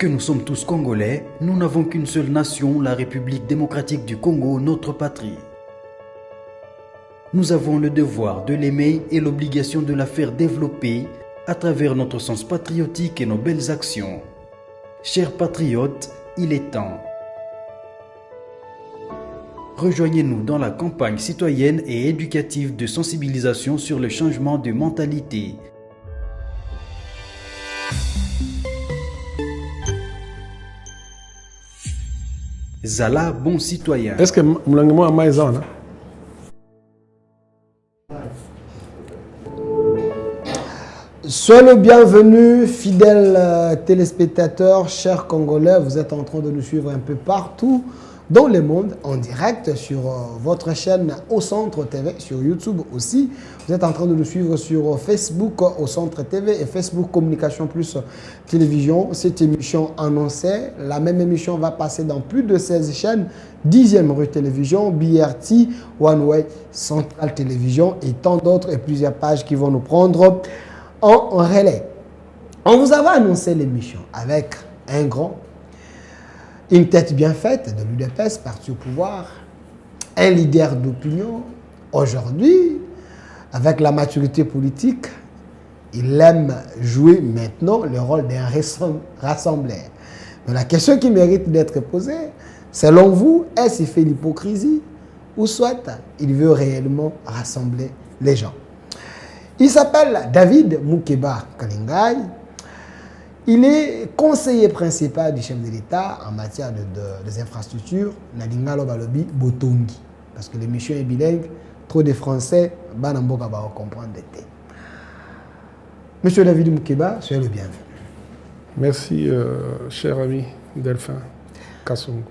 Puisque nous sommes tous Congolais, nous n'avons qu'une seule nation, la République démocratique du Congo, notre patrie. Nous avons le devoir de l'aimer et l'obligation de la faire développer à travers notre sens patriotique et nos belles actions. Chers patriotes, il est temps. Rejoignez-nous dans la campagne citoyenne et éducative de sensibilisation sur le changement de mentalité. Zala, bon citoyen. Est-ce que Moulangemo a maison? Soyez le bienvenu, fidèles téléspectateurs, chers Congolais. Vous êtes en train de nous suivre un peu partout dans le monde, en direct sur votre chaîne Au Centre TV, sur YouTube aussi. Vous êtes en train de nous suivre sur Facebook Au Centre TV et Facebook Communication Plus Télévision. Cette émission annoncée, la même émission va passer dans plus de 16 chaînes. 10e rue Télévision, BRT, One Way, Central Télévision et tant d'autres et plusieurs pages qui vont nous prendre en relais. On vous avait annoncé l'émission avec un grand, une tête bien faite de l'UDPS, parti au pouvoir, un leader d'opinion. Aujourd'hui, avec la maturité politique, il aime jouer maintenant le rôle d'un rassembleur. Mais la question qui mérite d'être posée, selon vous, est-ce qu'il fait l'hypocrisie ou soit il veut réellement rassembler les gens? Il s'appelle David Moukeba Kalingai. Il est conseiller principal du chef de l'État en matière des infrastructures, Nadingalo Balobi Botongi. Parce que l'émission est bilingue, trop de Français, Banamboka va comprendre d'été. Monsieur David Moukeba, soyez le bienvenu. Merci, cher ami Delphin Kassongo.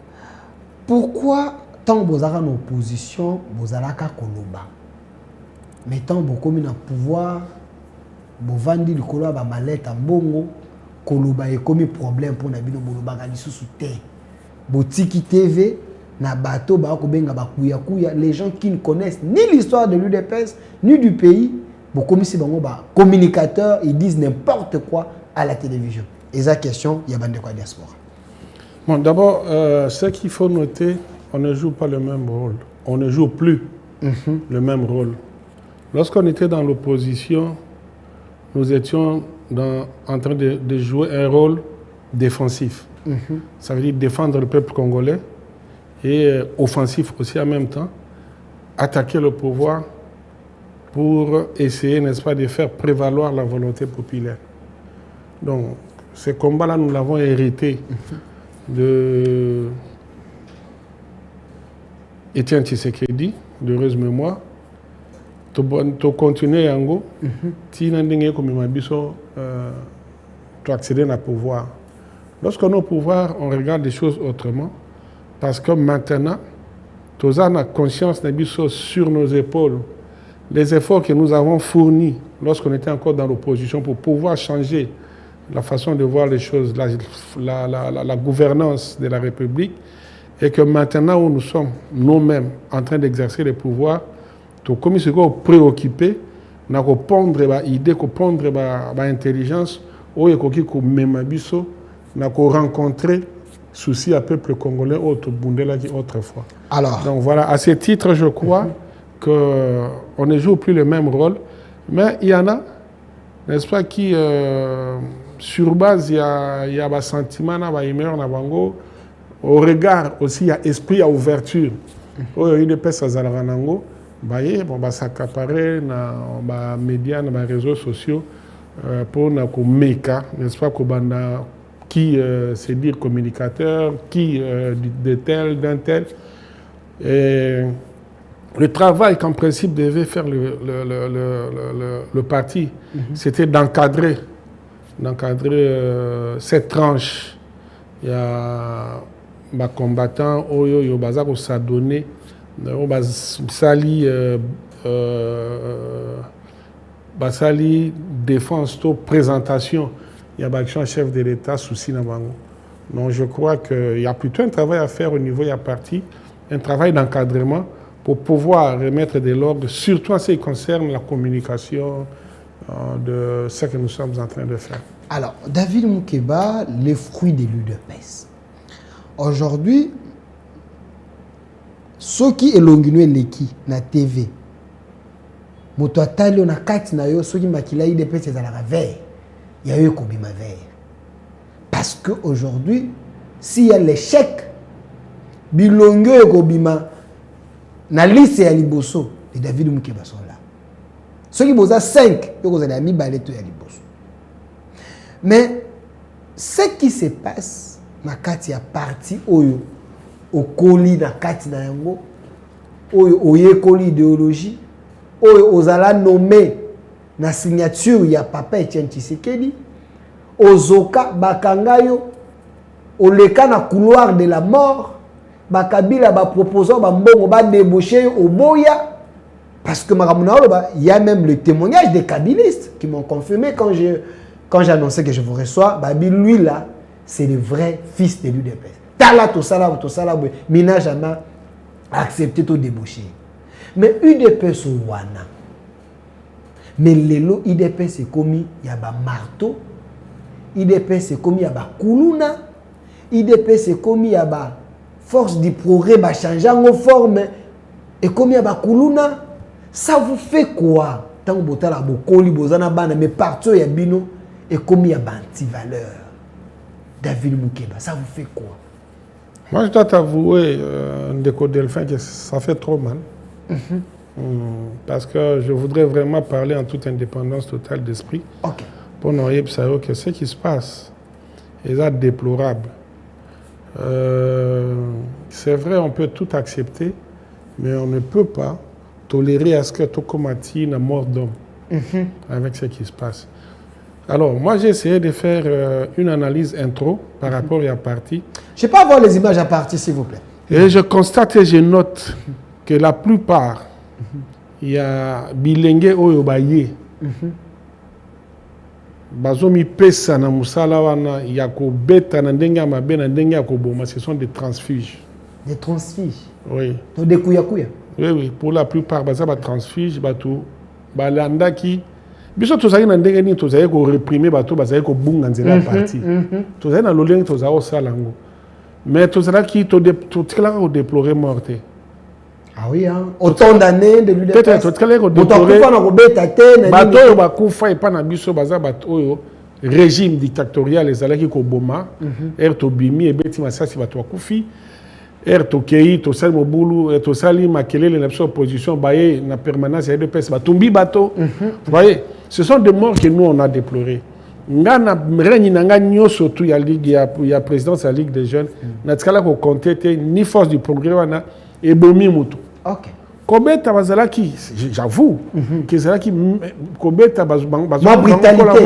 Pourquoi tant que vous avez en opposition, vous avez Koloba? Mais tant que vous avez un pouvoir, vous avez le Koloba ba malette en bongo. Koloba est comme un problème pour Nabino Boloba sous terre. Botiki TV, na bateau, les gens qui ne connaissent ni l'histoire de l'UDPS, ni du pays, comme si communicateurs, ils disent n'importe quoi à la télévision. Et ça question, il y a de quoi diaspora. Bon, d'abord, ce qu'il faut noter, on ne joue pas le même rôle. On ne joue plus le même rôle. Lorsqu'on était dans l'opposition, nous étions en train de jouer un rôle défensif. Ça veut dire défendre le peuple congolais et offensif aussi en même temps, attaquer le pouvoir pour essayer, n'est-ce pas, de faire prévaloir la volonté populaire. Donc, ce combat-là, nous l'avons hérité de Étienne Tshisekedi, d'heureuse mémoire. Tu continues en go, tu accéder au pouvoir. Lorsqu'on est au pouvoir, on regarde les choses autrement. Parce que maintenant, tu as conscience sur nos épaules. Les efforts que nous avons fournis lorsqu'on était encore dans l'opposition pour pouvoir changer la façon de voir les choses, la gouvernance de la République, et que maintenant où nous sommes nous-mêmes en train d'exercer le pouvoir, tout comme ils sont préoccupés, nous avons pondre des idées, pondre des intelligence, où nous avons rencontré souci à peuple congolais autrefois. Alors, donc voilà, à ce titre, je crois qu'on ne joue plus le même rôle, mais il y en a, n'est-ce pas, qui, sur base, il y a des sentiments, des humeurs, au regard aussi, il y a esprit, il y a ouverture. Il y a une personne qui va s'accaparer dans les médias, dans les réseaux sociaux pour nous n'est-ce pas, qui se dire communicateur, qui de tel, d'un tel. Et le travail qu'en principe devait faire le parti, c'était d'encadrer cette tranche. Il y a des combattants qui ont s'adonné, Basali défense, présentation. Il y a des chef de l'État souci dans Bango. Donc je crois qu'il y a plutôt un travail à faire au niveau de la partie, un travail d'encadrement pour pouvoir remettre de l'ordre, surtout en ce qui concerne la communication de ce que nous sommes en train de faire. Alors, David Moukeba, les fruits de l'UDPS. Aujourd'hui, ceux qui élonginent l'équipe na TV, moto atali na kati na yo, ceux qui makila UDPS c'est à la veille. Il y a eu kobima veille. Parce que aujourd'hui, s'il y a l'échec, bilongo et kobima na liste ya liboso, les David Moukeba sont là. Ceux qui posent 5, ils ont mis baleto ya liboso. Mais ce qui se passe, na kati ya parti oyo okoli na kati na yango oyo oyekoli idéologie oyo ozala nommé na signature ya papa Etienne Tshisekedi ozoka bakangayo oleka na couloir de la mort bakabila ba proposant ba mbongo ba débaucher au boya parce que il y a même le témoignage des kabylistes qui m'ont confirmé quand j'ai annoncé que je vous reçois, Babi, lui là, c'est le vrai fils de l'UDPS. Tala to sala, mina jamais accepté de débaucher. Mais UDPS au wana. Mais lelo UDPS c'est comme il y a ba marteau, UDPS c'est comme il y a ba kuluna, UDPS c'est comme il y a ba force du progrès ba changer en forme et comme il y a ba kuluna, ça vous fait quoi? Tant que botala bokoli bozana bana mais partout ya bino et comme il y a anti-valeur. David Moukeba, ça vous fait quoi? Moi, je dois t'avouer, Ndeko Delphin, que ça fait trop mal. Parce que je voudrais vraiment parler en toute indépendance totale d'esprit. Ok. Pour nous savoir que ce qui se passe est déplorable. C'est vrai, on peut tout accepter, mais on ne peut pas tolérer à ce que Tokomati n'a mort d'homme avec ce qui se passe. Alors, moi, j'ai essayé de faire une analyse intro par rapport à la partie. Je ne peux pas avoir les images à partie, s'il vous plaît. Et je constate et je note que la plupart, il y a Bilengue Oyobaye. Bazomi pesa na musala wana yako beta na ndenga mabe na ndenga yako boma, ce sont des transfuges. Des transfuges? Oui. Donc des kouya. Oui, pour la plupart, baza ba transfuge, bato balanda ki biso tozali na ndenge ni tozali ko réprimer bato bazali ko bunga nzela parti. Tozali na lolenge tozali osala ngo. Mais tozali ki to tikala ko déplorer morte. Ah oui, hein. Autant d'années de l'UDPS. Peut-être tozali ko déplorer. Bato oyo bakufa epa na biso baza bato oyo régime dictatorial ezalaki ko boma. To bimi ebeti masasi bato bakufi. Tokei, tosali mobulu, tosali makelele na opposition, baye na permanence de l'UDPS, batumbi bato. Vous voyez, ce sont des morts que nous on a déplorés. Ngana reni nanga nyoso tu ya ligue ya présidence de la Ligue des jeunes, na tikala ko compter ni force du progrès wana et bomi mutu. OK. Kobeta bazalaki, j'avoue, que zalaki kobeta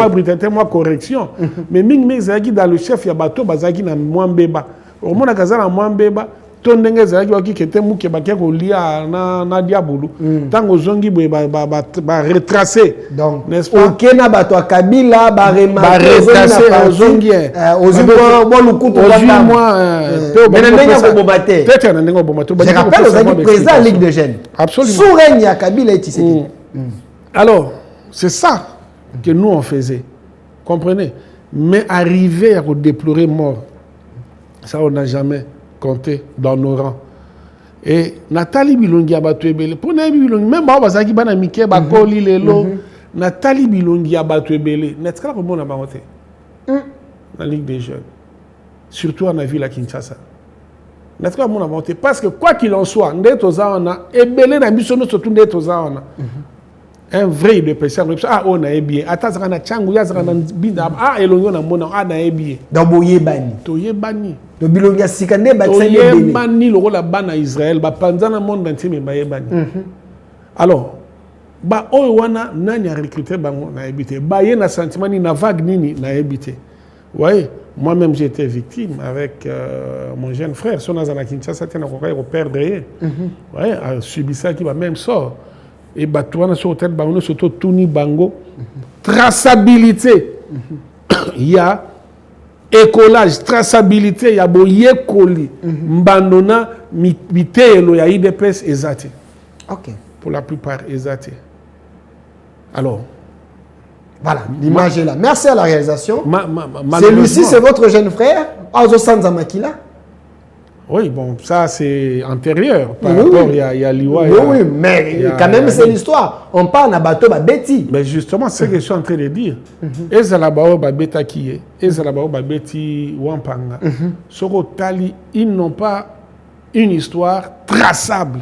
brutalité, moi correction. Mais mingi zalaki dans le chef ya bato bazalaki na mwambeba. Au moins na kazana mwambeba tondenge zalaki waki kete muke bakia ko lia na diabulu tango zongi boye ba retracer donc n'est-ce pas OK na bato akabila ba retracer zongi bon lukuto moi menenga ko bomate peut-être na ndengo bomato je rappelle aux président Ligue de jeunes absolument sous règne ya Kabila et Tshisekedi. Alors c'est ça que nous on faisait, comprenez, mais arriver à déplorer mort, ça on n'a jamais compté dans nos rangs. Et Nathalie Bilongi abattu ebele. Pour Nathalie Bilongi, même bazaki bana mike bakoli lelo. Nathalie Bilongi abattu ebele. N'est-ce pas comment on a monté? La Ligue des jeunes. Surtout en ville à Kinshasa. N'est-ce pas comment on a monté? Parce que quoi qu'il en soit, ndeto on a ebele na biso no surtout ndeto on a. Un vrai de personne on a bien atazaka na changu yazaka na binda elongo na mona na bien donc boyebani to yebani to bilongi asikande ba tsende yebani loko la bana Israël ba panzana monde entier me bayebani. Alors ba oyo wana nani a recruté bango na ebité ba ye na sentiment ni na vague nini na ebité. Ouais, moi-même j'ai été victime avec mon jeune frère son azana Kinshasa tena ko perdre. Ouais, a subi ça qui va même sort. Et Batouana sur hôtel Bango, surtout Touni Bango, traçabilité. Il y a écolage, traçabilité, il y a boye coli, mbandona, mitelo, il y a IDPS exaté. OK. Pour la plupart exaté. Alors, Voilà, l'image est là. Merci à la réalisation. Malheureusement- Celui-ci, c'est votre jeune frère, Azo Sanzamakila. Oui, bon, ça c'est antérieur. Par Oui, rapport, oui. il y a Liwa. Oui, oui, mais quand même, c'est l'histoire. On parle d'un bateau, Betty. Mais justement, c'est ce que je suis en train de dire. Ezalabao Babeta Kiye, Ezalabao Babeti Wampanga, Soro Tali, ils n'ont pas une histoire traçable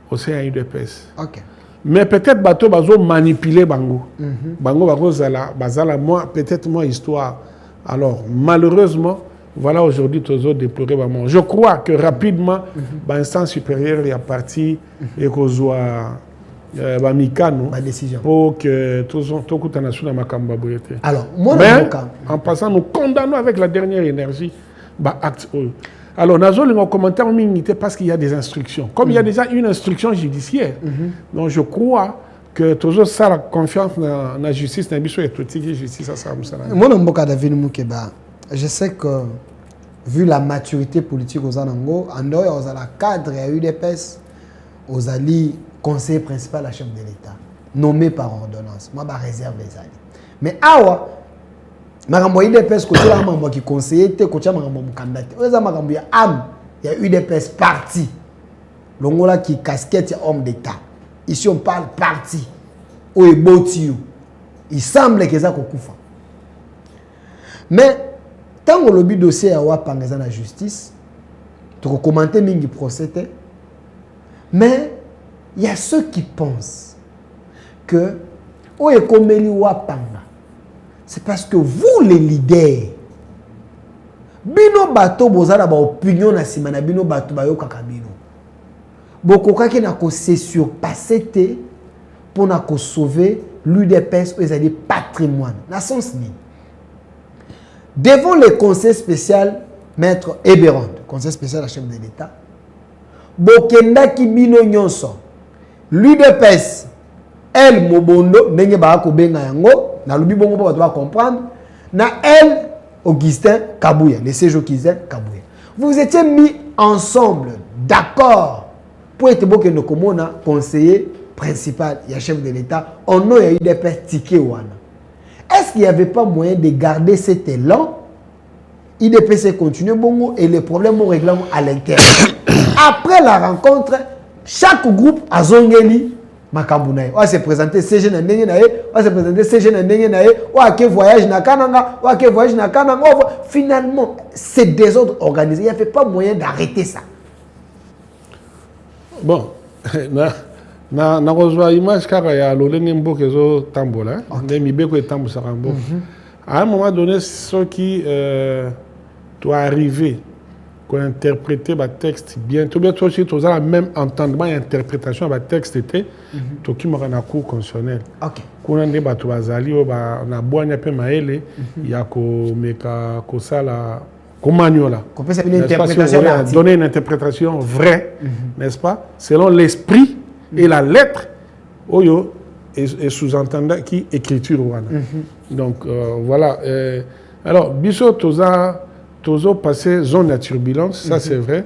au sein de l'UDPS. Ok. Mais peut-être bateau bazo manipuler Bango. Bango Bango bazala moi peut-être moi histoire. Alors malheureusement voilà aujourd'hui tous autres déplorés. Je crois que rapidement l'instance supérieure est parti et qu'on soit Mikano décision pour que tous les nations makamba boyete. Alors moi mais en passant nous condamnons avec la dernière énergie acte. Alors, nous avons un commentaire parce qu'il y a des instructions. Comme il y a déjà une instruction judiciaire, donc je crois que toujours ça, la confiance dans la justice, dans la justice, ça moi, je sais que, vu la maturité politique aux Anango, en dehors de la cadre à UDPS, aux alliés conseiller principal à la chef de l'État, nommé par ordonnance. Moi, je réserve les alliés. Mais awa, makambo UDPS côté la mambo qui conseiller te côté makambo candidat oza makambo ya am ya UDPS parti longola qui casquette ya homme d'état ici on parle parti o eboti il semble que ça kokufa mais tant que le dossier ya wa pangeza na justice tu peux commenter mingi procès mais il y a ceux qui pensent que o ekomeli wa panga. C'est parce que vous, les leaders, bino bato bozala ba opinion na simana bino bato bayo kakabino. Bokoka na ko se surpasser pour na ko sauver l'UDPS ou les patrimoine. Na sens ni. Devant le conseil spécial maître Eberond, conseil spécial à chef de l'État, bokenda ki bino nyonso. L'UDPS El Mobondo ndenge ba ko benga yango. Na lobi bongo pa doit comprendre na elle Augustin Kabouya les séjours Augustin Kabouya vous étiez mis ensemble d'accord pour être bon que nous commona conseiller principal et chef de l'État on a eu des petits wana est-ce qu'il n'y avait pas moyen de garder cet élan IDPC continue bongo et les problèmes au règlement à l'intérieur après la rencontre chaque groupe a zongeli Makambunaye. On va se présenter CG na ndenge na ye, on va se présenter CG na ndenge na ye, on va que voyage na Kananga, on va que voyage na Kananga. Finalement, c'est désordre organisé. Il n'y avait pas moyen d'arrêter ça. Bon, na reçoit image car il y a l'olenimbo que zo tambola, ne mi beko tambo sarambo. À un moment donné, ceux qui doivent arriver qu'on interpréter le texte bien. Tout bien, toi aussi, tu as la même entendement et interprétation du texte était, tu qui m'as un cours constitutionnel. Ok. Quand on a des bateaux azali, on a boire un peu maël, il y a que ça la, comme manuela. Qu'on peut s'appeler une interprétation. Donner une interprétation vraie, n'est-ce pas, selon l'esprit et la lettre, oyo et sous-entendant qui écriture wana. Donc voilà. Alors, biso toza toujours passé zone de turbulence, ça c'est vrai,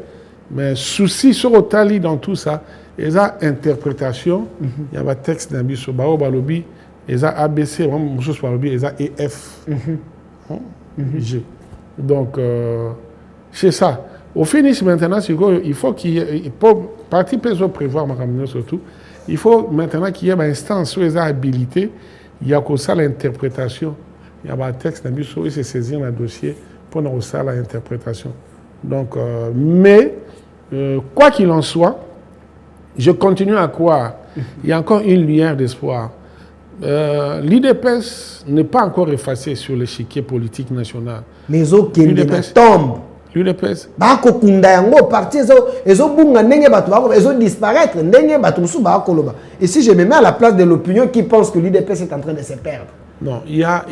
mais souci sur le tali dans tout ça, il y a interprétation, il y a un texte d'un biso, balobi, il y a ABC, il y a EF, G. Donc, c'est ça. Au finish maintenant, il faut qu'il y ait, partie peut prévoir, surtout, il faut maintenant qu'il y ait une instance où il y a habilité, il y a que ça l'interprétation, il y a un texte d'un biso, il se saisir un dossier, pour nous faire l'interprétation. Donc, mais, quoi qu'il en soit, je continue à croire, il y a encore une lueur d'espoir. L'UDPS n'est pas encore effacé sur l'échiquier politique national. Mais l'UDPS tombe. L'UDPS. Et si je me mets à la place de l'opinion qui pense que l'UDPS est en train de se perdre. Non, il y a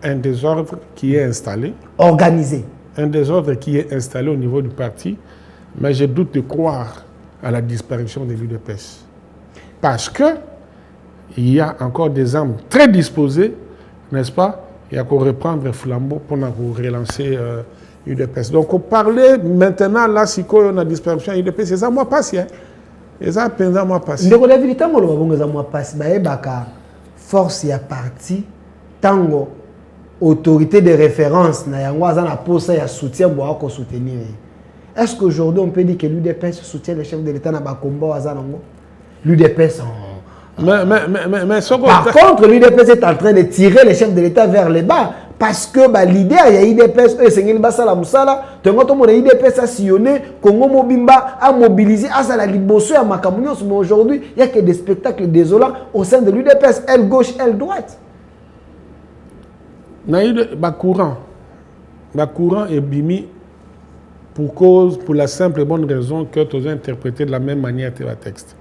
un désordre qui est installé. Organisé. Un désordre qui est installé au niveau du parti, mais je doute de croire à la disparition de l'UDPS. Parce que il y a encore des âmes très disposées, n'est-ce pas? Il y a qu'à reprendre le flambeau pour relancer l'UDPS. Donc, on parlait maintenant, là, si on a disparition de l'UDPS, c'est ça, moi, passé. C'est ça, pendant moi, passé. Mais la vérité, moi, je passe. force ya parti tango autorité de référence na yango aza na posa ya soutien boa ko soutenir. Est-ce qu'aujourd'hui on peut dire que l'UDPS soutient le chef de l'État na ba combat aza nango? L'UDPS Par contre, l'UDPS est en train de tirer les chefs de l'État vers le bas. Parce que l'idée, il y a l'UDPS, l'UDPS a sillonné, Congo Mobimba a mobilisé, a la libosso à Makamounios. Mais aujourd'hui, il n'y a que des spectacles désolants au sein de l'UDPS, aile gauche, aile droite. Courant est bimi pour la simple et bonne raison que tu as interprété de la même manière tes textes.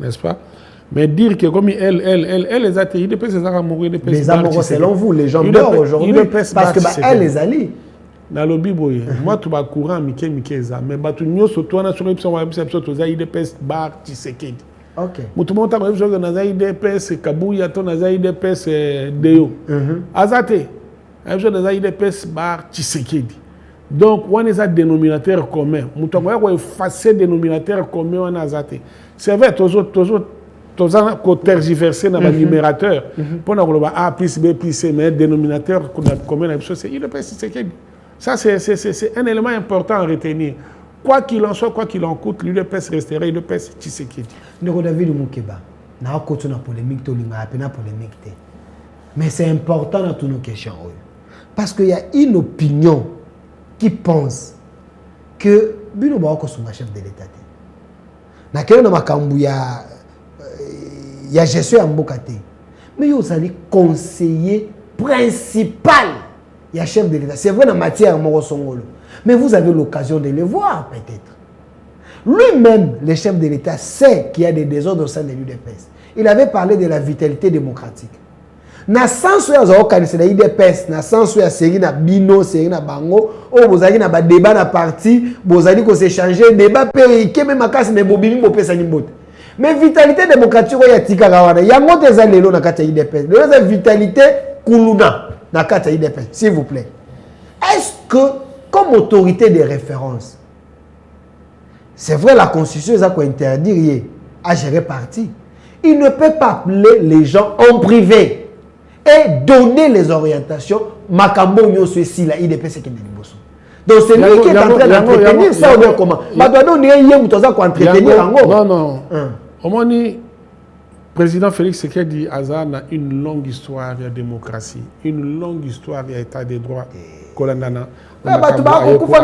N'est-ce pas? Mais dire que comme elle les a tirés, l'UDPS les a mourir, les amoureux, selon vous, les gens meurent aujourd'hui parce que elle les allie. Dans le Bible, moi, tu vas courant, mais tu n'as surtout sur l'UDPS bar Tshisekedi. Ok. Tu montes à l'UDPS Kabouya, tu as l'UDPS Deo. Azate, tu as l'UDPS bar Tshisekedi. Donc, on a un dénominateur commun. Tu as effacé dénominateur commun en Azate. C'est vrai, toujours. Tous les tergiversé dans le numérateur pour nous A plus B plus C, mais dénominateur commun, c'est l'UDPS Tshisekedi. Ça, c'est un élément important à retenir. Quoi qu'il en soit, quoi qu'il en coûte, l'UDPS restera l'UDPS Tshisekedi. Nous avons vu le Moukeba. Nous avons continué la polémique, mais c'est important dans toutes nos questions. Parce qu'il y a une opinion qui pense que Bino Baoko est chef de l'État. Il y a gestion en Bokate. Mais vous allez conseiller principal. Il y a chef de l'État. C'est vrai dans la matière Morosongolo. Mais vous avez l'occasion de le voir peut-être. Lui-même, le chef de l'État, sait qu'il y a des désordres au sein de l'UDPS. Il avait parlé de la vitalité démocratique. Na sens où vous avez la UDPS, na sens où il y a Serina Bino, Serina Bango, où vous avez un débat dans la partie, vous avez s'échanger, débat périqué, même à casse, mais bobini, bopé, ça n'importe. Mais vitalité démocratique, il y a Tikarawana. Il y a un autre élément dans la UDPS. Il y a vitalité Koulouna dans la UDPS, s'il vous plaît. Est-ce que, comme autorité de référence, c'est vrai, la Constitution a interdit à gérer parti. Il ne peut pas appeler les gens en privé et donner les orientations. Makambo Nyoso ici, la IDPS qui est Bosso. Donc c'est lui qui est en train d'entretenir ça ou bien comment? Non. Au moins, le président Félix Tshisekedi a une longue histoire de démocratie, une longue histoire d'état de droit. La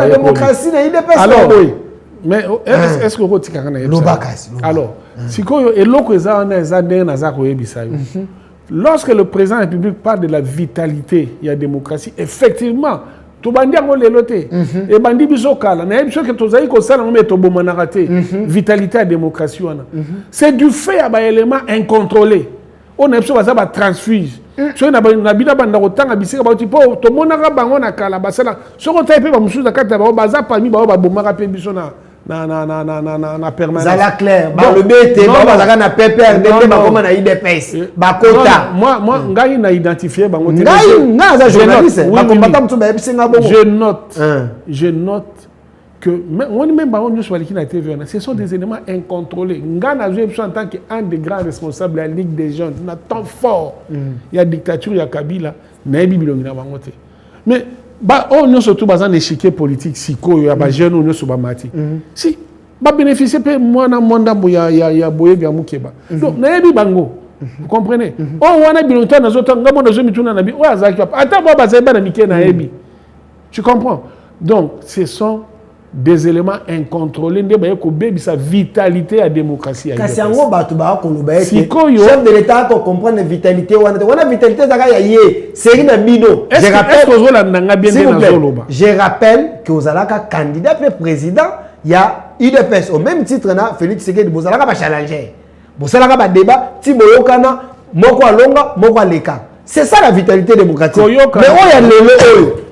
démocratie, alors, oui. Mais est-ce que vous alors, si lorsque le président de la République parle de la vitalité, il y a démocratie, effectivement, tout le monde est loté. Et bandi bisokala, na yebso que tous aïe ko sala ngomé to bomanarate. Vitalité à démocratie wana. C'est du fait à ba élément incontrôlé. On a besoin de transfuge. So na bina banda ko tanga bisika ba tipo to monaka bango na kala basala. So ko tape ba musuza kata ba baza parmi ba bomaka pe biso na permanence. Zala clair. Ba le BT ba bazaka na PPR ba comme na IDPS. Ba kota. Moi ngai na identifier bango. Je note que ce sont des éléments incontrôlés. Ngana je en tant qu'un des grands responsables de la Ligue des jeunes, on a tant fort. Il y a dictature, il y a Kabila, mais on a surtout besoin d'échiquier politique, si il y a jeunes ou mati. Si ba bénéficier pe moi na monda ya boye bya mukeba. Donc na yebi bango. Vous comprenez? Oh wana bilonta na zoto ngamo na zo mituna na bi o azaki ata ba bazeba na mike na yebi. Tu comprends? Donc ce sont des éléments incontrôlés sa vitalité à la démocratie. Chef de l'État pour comprendre la vitalité. La vitalité, c'est une bino. Je rappelle que vous avez un candidat président, il y a UDPS. Au même titre, Félix Tshisekedi, vous avez un challenger. Vous avez un débat, Thibaut Yokana, Moko Alonga, Moko Aleka. C'est ça la vitalité démocratique. Mais où il y a le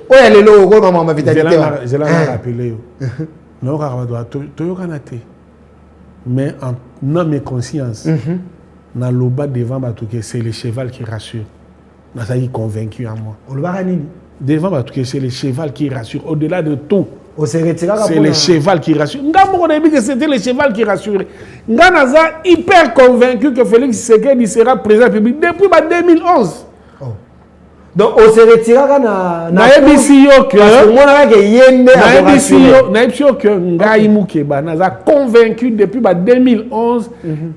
oh, il y a les logos dans ma vitalité. Je l'ai rappelé. Mais en âme et conscience, dans le bas devant, c'est le cheval qui rassure. Je suis convaincu en moi. Devant, c'est le cheval qui rassure. Au-delà de tout, C'est le cheval qui rassure. On a dit que c'était le cheval qui rassurait. Nganaza hyper convaincu que Félix Tshisekedi sera président public depuis 2011. Donc, on se retirera na convaincu depuis 2011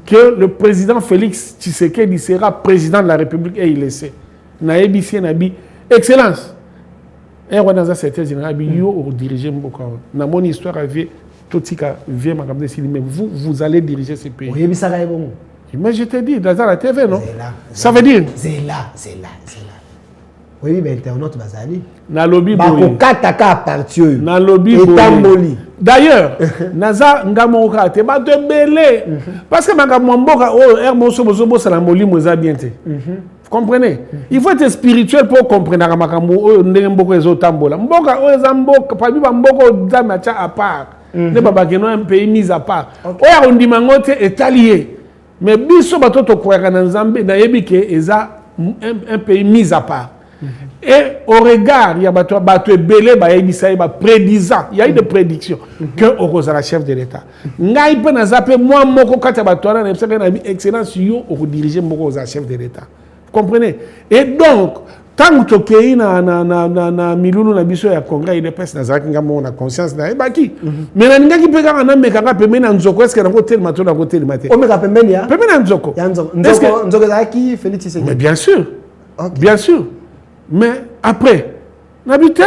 que le président Félix Tshisekedi sera président de la République et il le sait. Excellence. Et on a cette général diriger beaucoup. Dans mon histoire avec Totika vient mais vous allez diriger ce pays. Oui, mais ça va bon. Mais je t'ai dit dans la TV non. Ça veut dire c'est là. Oui, mais internaute bazali. Na lobby boy. Bakokataka parti oyo. Na lobby boy. D'ailleurs, naza ngamoka te ba te belé parce que makambo mboka o hermoso bozobo sala molimo za bien te. Vous comprenez? Il faut être spirituel pour comprendre makambo o ndenge mboko ezotambola. Mboka o eza mboka pa bi ba mboko za macha à part. Ne baba keno un pays mis à part. O ya ndima ngote etalié. Mais biso batoto kweka na Nzambe na yebi ke eza un pays mis à part. Et au regard, il y a des belé, prédisant, il y a eu des prédictions que au la chef de l'État. Ngai pe na zape moi moko kata batwana na excellence yo au diriger moko za chef de l'État. Vous comprenez? Et donc tant que tu na milulu na biso ya congrès il pèse na zaki ngamo na conscience na ebaki. Mais na ngaki pe ka na meka pe mena nzoko est-ce que na côté mato na côté maté. O meka pe mena? Pe mena nzoko. Nzoko zaki Félix Tshisekedi. Mais bien sûr. Bien sûr. Mais après, n'habite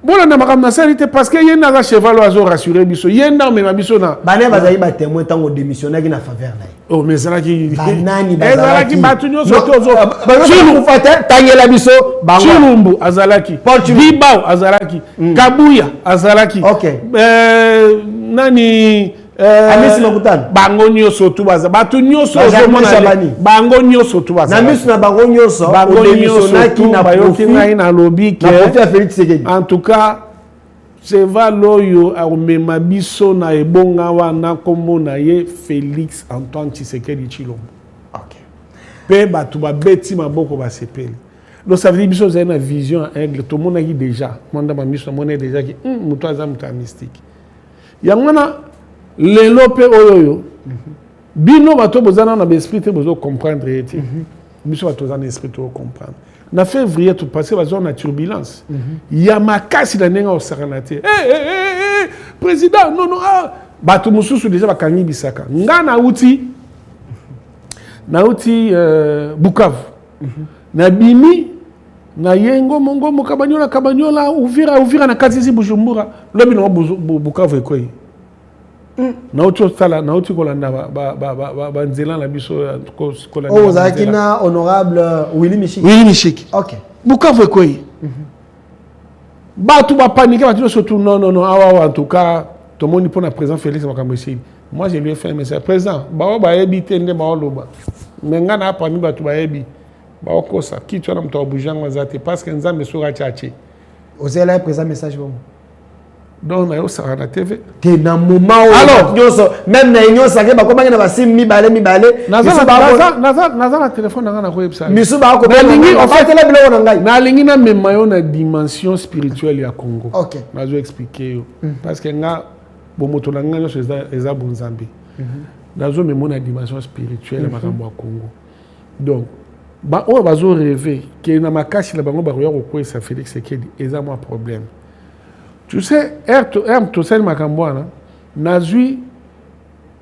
bon on a ma salité parce que y a un cheval oiseau rassuré biso y a un mais ma biso na bana bazali ba témoin tant au démissionnaire qui na faveur là oh mais ça qui banani bazalaki batunyo soto zo chilu fata tangela biso bango chilumbu azalaki bibao azalaki kabuya azalaki nani Amisi Makutano bango nyoso tu baza batu nyoso bango nyoso tu baza na misu na bango nyoso au démissionnaki na bayoki ngai na lobby ke Félix Tshisekedi en tout cas cheval oyo amema biso na ebonga wana kombo na ye Félix Antoine Tshisekedi Tshilombo. OK. Pe batu ba beti maboko ba sepeli. Donc ça veut dire biso za na vision aigle tout le monde a déjà manda ba miso mona déjà ki muto aza muta mystique. Yangwana lelo pe oyoyo bino bato bozana na esprit te bozo comprendre ete biso bato za na esprit to comprendre na février tout passé bazo na turbulence ya makasi na nenga osakanate président non bato mususu déjà bakangi bisaka nga na uti Bukavu na bimi na yengo mongo kabanyola uvira na katizi Bujumbura lobi na Bukavu ekoi na uti kolanda ba nzela la biso kolanda oh zakina honorable Willy Mishiki OK Bukavu ekoi ba tu ba paniquer ba tu surtout non en tout cas tout le monde pour la président Félix Makambosi moi je lui ai fait un message président ba ebite nde ba loba menga na pa mi ba tu ba ebi ba okosa ki tu na mto bujanga zate parce que nzambe sura chachi ozela présent message bon donc na yo sara na TV que na moment alors nyoso même na nyoso ke ba komanga na ba sim mibale naza na téléphone na ko website misu ba ko lingi en fait la bilo na ngai na lingi na memayo na dimension spirituelle ya Congo. OK na zo expliquer yo parce que nga bo moto na nga nyoso eza bonzambe na zo memo na dimension spirituelle makambo ya Congo. Donc ba o bazo rêver que na makashi la bango ba ko ko sa Félix Tshisekedi eza moi problème. Tu sais, Tosel Makambouana n'a eu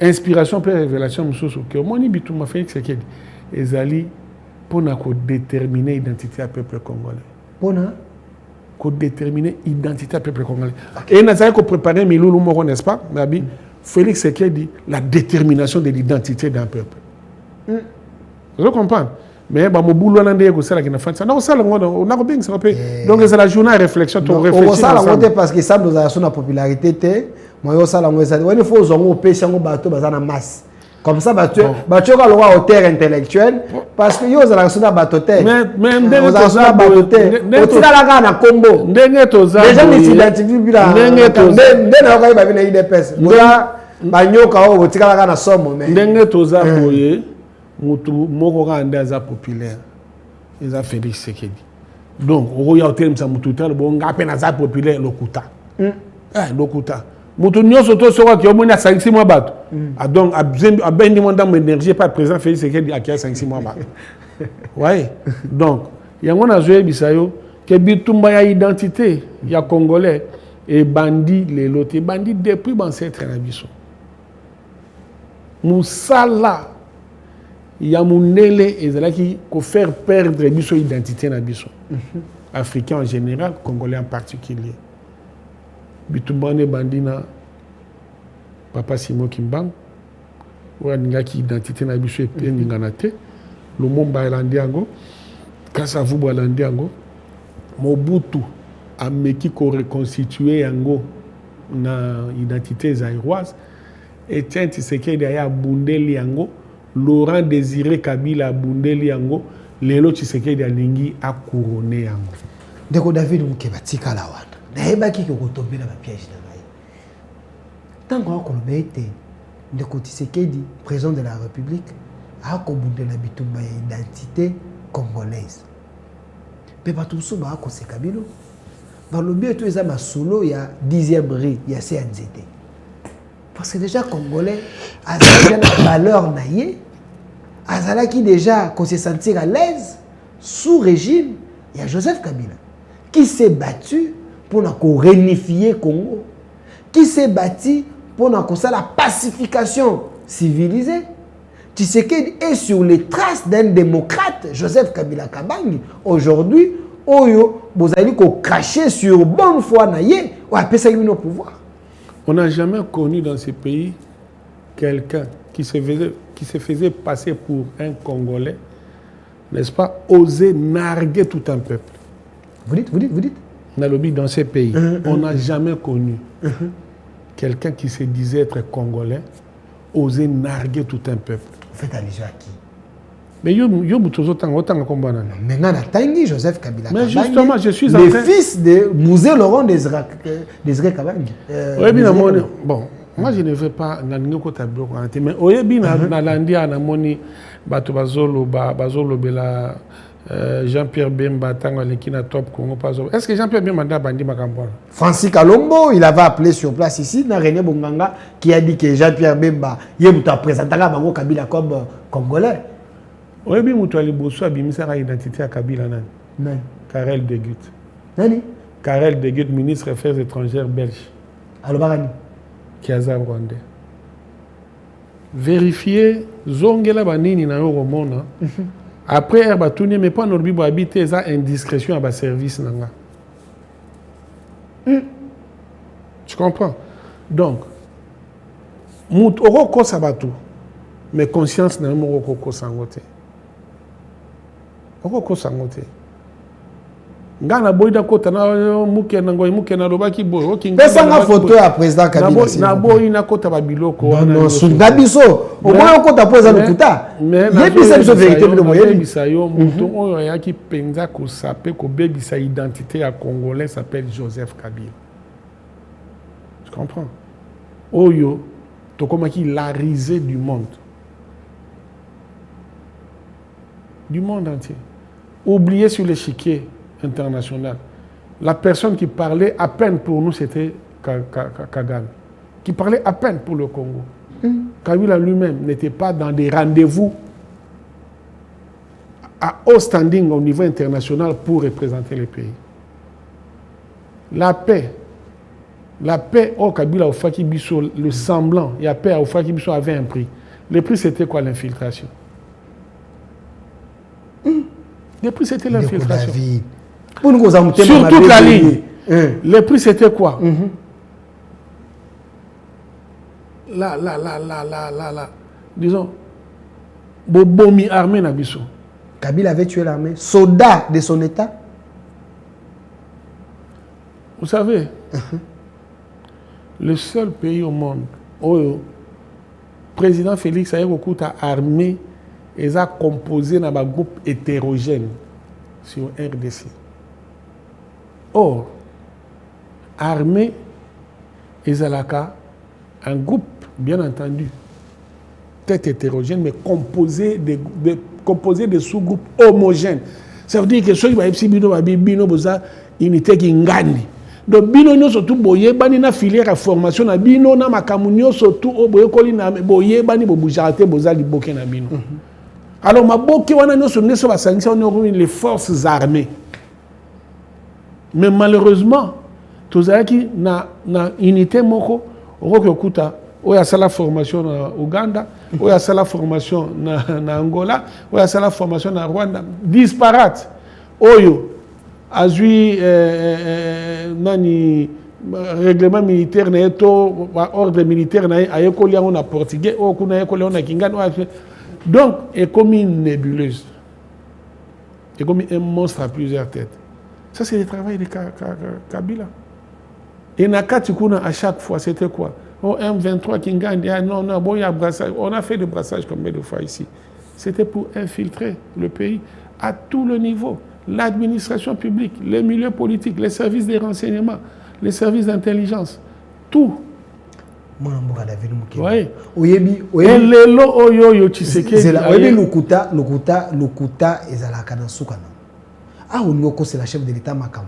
inspiration pour révélation Moussoussou que mon ibitu m'a fait que ezali pour déterminer l'identité du peuple congolais. Pour déterminer l'identité du peuple congolais. Et nous avons préparé Miloulou Moro, n'est-ce pas, Nabi? Félix Tshisekedi la détermination de l'identité d'un peuple. Vous comprenez? Mais mon boulot là que ça qui n'a fait ça non ça on a bien ça donc c'est la journée réflexion ton réflexion ça la parce que ça nous a son popularité té moi ça la ça il faut zongo pêcher ngo bateau bazana masse comme ça bateau ka lowa hauteur intellectuelle parce que yo za la son bateau té mais ndenge toza bateau té otira la kana kombo ndenge toza déjà ni s'identifie bila ndenge toza ndenge ka ba bina IDPS ngola banyoka o otira la kana somo mais ndenge toza boye mutu moko kanda za populaire eza Félix Tshisekedi donc oya hotel msa mutu tel bo ngape na za populaire lokuta lokuta. Mutu nyonso to soko ki omona 5-6 mois bato. Donc a ben demandé mon énergie pas président Félix Tshisekedi a 5-6 mois bato. Ouais. Donc yango na zoe bisayo que bitumba ya identité ya congolais et bandit les lotés bandit depuis ancêtre na biso. Musala ya munele ezalaki ko faire perdre biso identité na biso. Africains en général, congolais en particulier. Bitumbane bandina papa Simo Kimbang ou qui identité na biso et ninganate le monde balandiango kasa vu balandiango Mobutu a meki ko reconstituer yango na identité zaïroise et tiens Tshisekedi aya bundeli yango Laurent Désiré Kabila bundeli yango lelo Tshisekedi alingi a couronner yango ndeko David Mukeba tikala wana naeba ki ko tomber na piège na ngai tango ko lobete ndeko Tshisekedi président de la République a ko bundela bitumba ya identité congolaise pe bato so ba ko sekabilo ba lobi to eza masolo ya 10e rite ya CNZT parce que déjà congolais a une valeur naie azala qui déjà qu'on se sentir à l'aise sous régime il y a Joseph Kabila qui s'est battu pour réunifier Congo, qui s'est battu pour la pacification civilisée. Tshisekedi est sur les traces d'un démocrate, Joseph Kabila Kabangi. Aujourd'hui, Oyo, vous allez cracher sur bonne foi naïe, ou appeler ça au pouvoir. On n'a jamais connu dans ce pays quelqu'un qui se faisait passer pour un Congolais, n'est-ce pas, oser narguer tout un peuple. Vous dites Dans ces pays, on n'a jamais connu quelqu'un qui se disait être Congolais, oser narguer tout un peuple. Vous faites allusion à qui? Mais autant combattre. Maintenant, Tanguy, Joseph Kabila. Mais justement, je suis le fils de Mouzé Laurent Désiré Kabangi. Bon, moi je ne veux pas mais oyebi na landia na moni bato bazolo bela Jean-Pierre Bemba tango lekina top Congo pazo. Est-ce que Jean-Pierre Bemba da bandi makambo? Francis Kalombo, il avait appelé sur place ici na René Bonganga qui a dit que Jean-Pierre Bemba yebuta présentaka bango Kabila comme congolais. Oyebi mutu ali boso abimisa ka identité ya Kabila nani? Nani? Karel de Gucht. Nani? Karel de Gucht, ministre des Affaires étrangères belge. Alobagani Kiaza Rwandais. Vérifier zongela banini na yo romona. Après herba tourner mais pas norbi bo habiter ça indiscrétion à bas service nanga. Tu comprends? Donc mut oroko sabatu mais conscience na mo oroko sangote. Oroko sangote. Ngana boida kota na muke na lobaki boy okinga pesa nga photo ya président Kabila na boy na kota ba biloko non sunda biso o boyo kota poza lokuta yebisa biso vérité bino moyebi bisa yo mutu oyo yaki penza ko sape ko bebisa identité ya congolais s'appelle Joseph Kabila. Tu comprends? Oyo to komaki la risée du monde entier oublié sur l'échiquier international. La personne qui parlait à peine pour nous, c'était Kagame, qui parlait à peine pour le Congo. Kabila lui-même n'était pas dans des rendez-vous à haut standing au niveau international pour représenter les pays. La paix au Kabila au Fakibiso, le semblant, il y a paix au Fakibiso avait un prix. Le prix, c'était quoi? L'infiltration. Le prix, c'était l'infiltration. Sur toute la ligne. Le prix, c'était quoi? Disons, Bobomi armée Nabiso. Kabila avait tué l'armée. Soldat de son état. Vous savez, le seul pays au monde où le président Félix a armé et a composé dans un groupe hétérogène sur RDC. Or, armée et Zalaka, un groupe, bien entendu, peut-être hétérogène, mais composé de sous-groupes homogènes. Ça veut dire que ceux qui ont une unité qui gagne. Donc bino surtout boye bani na filière à formation na bino na makamunyo surtout o boye koli na boye bani bobujarate bozali boke na bino. Alors ma boke wana nyoso neso basangisa on les forces armées. Mais malheureusement tozaki na unité moko okokuta oya sala formation na Uganda, oya sala formation na Angola, oya sala formation na Rwanda, disparate. Oyo azui nani règlement militaire na eto ordre militaire na ayekoli yango na portugais o kuna ayekoli yango na kingana. Donc est comme une nébuleuse, est comme un monstre à plusieurs têtes. Ça c'est le travail de Kabila. Et Nakati kuna à chaque fois c'était quoi? Oh, M23 qui gagne, non, bon, il y a brassage. On a fait le brassage combien de fois ici? C'était pour infiltrer le pays à tout le niveau. L'administration publique, les milieux politiques, les services de renseignement, les services d'intelligence, tout. Oui. Et lelo oyo Tshisekedi. Oui, Lukuta ezalaka na sukana. Ah, Onyoko c'est la chef de l'État Makambo.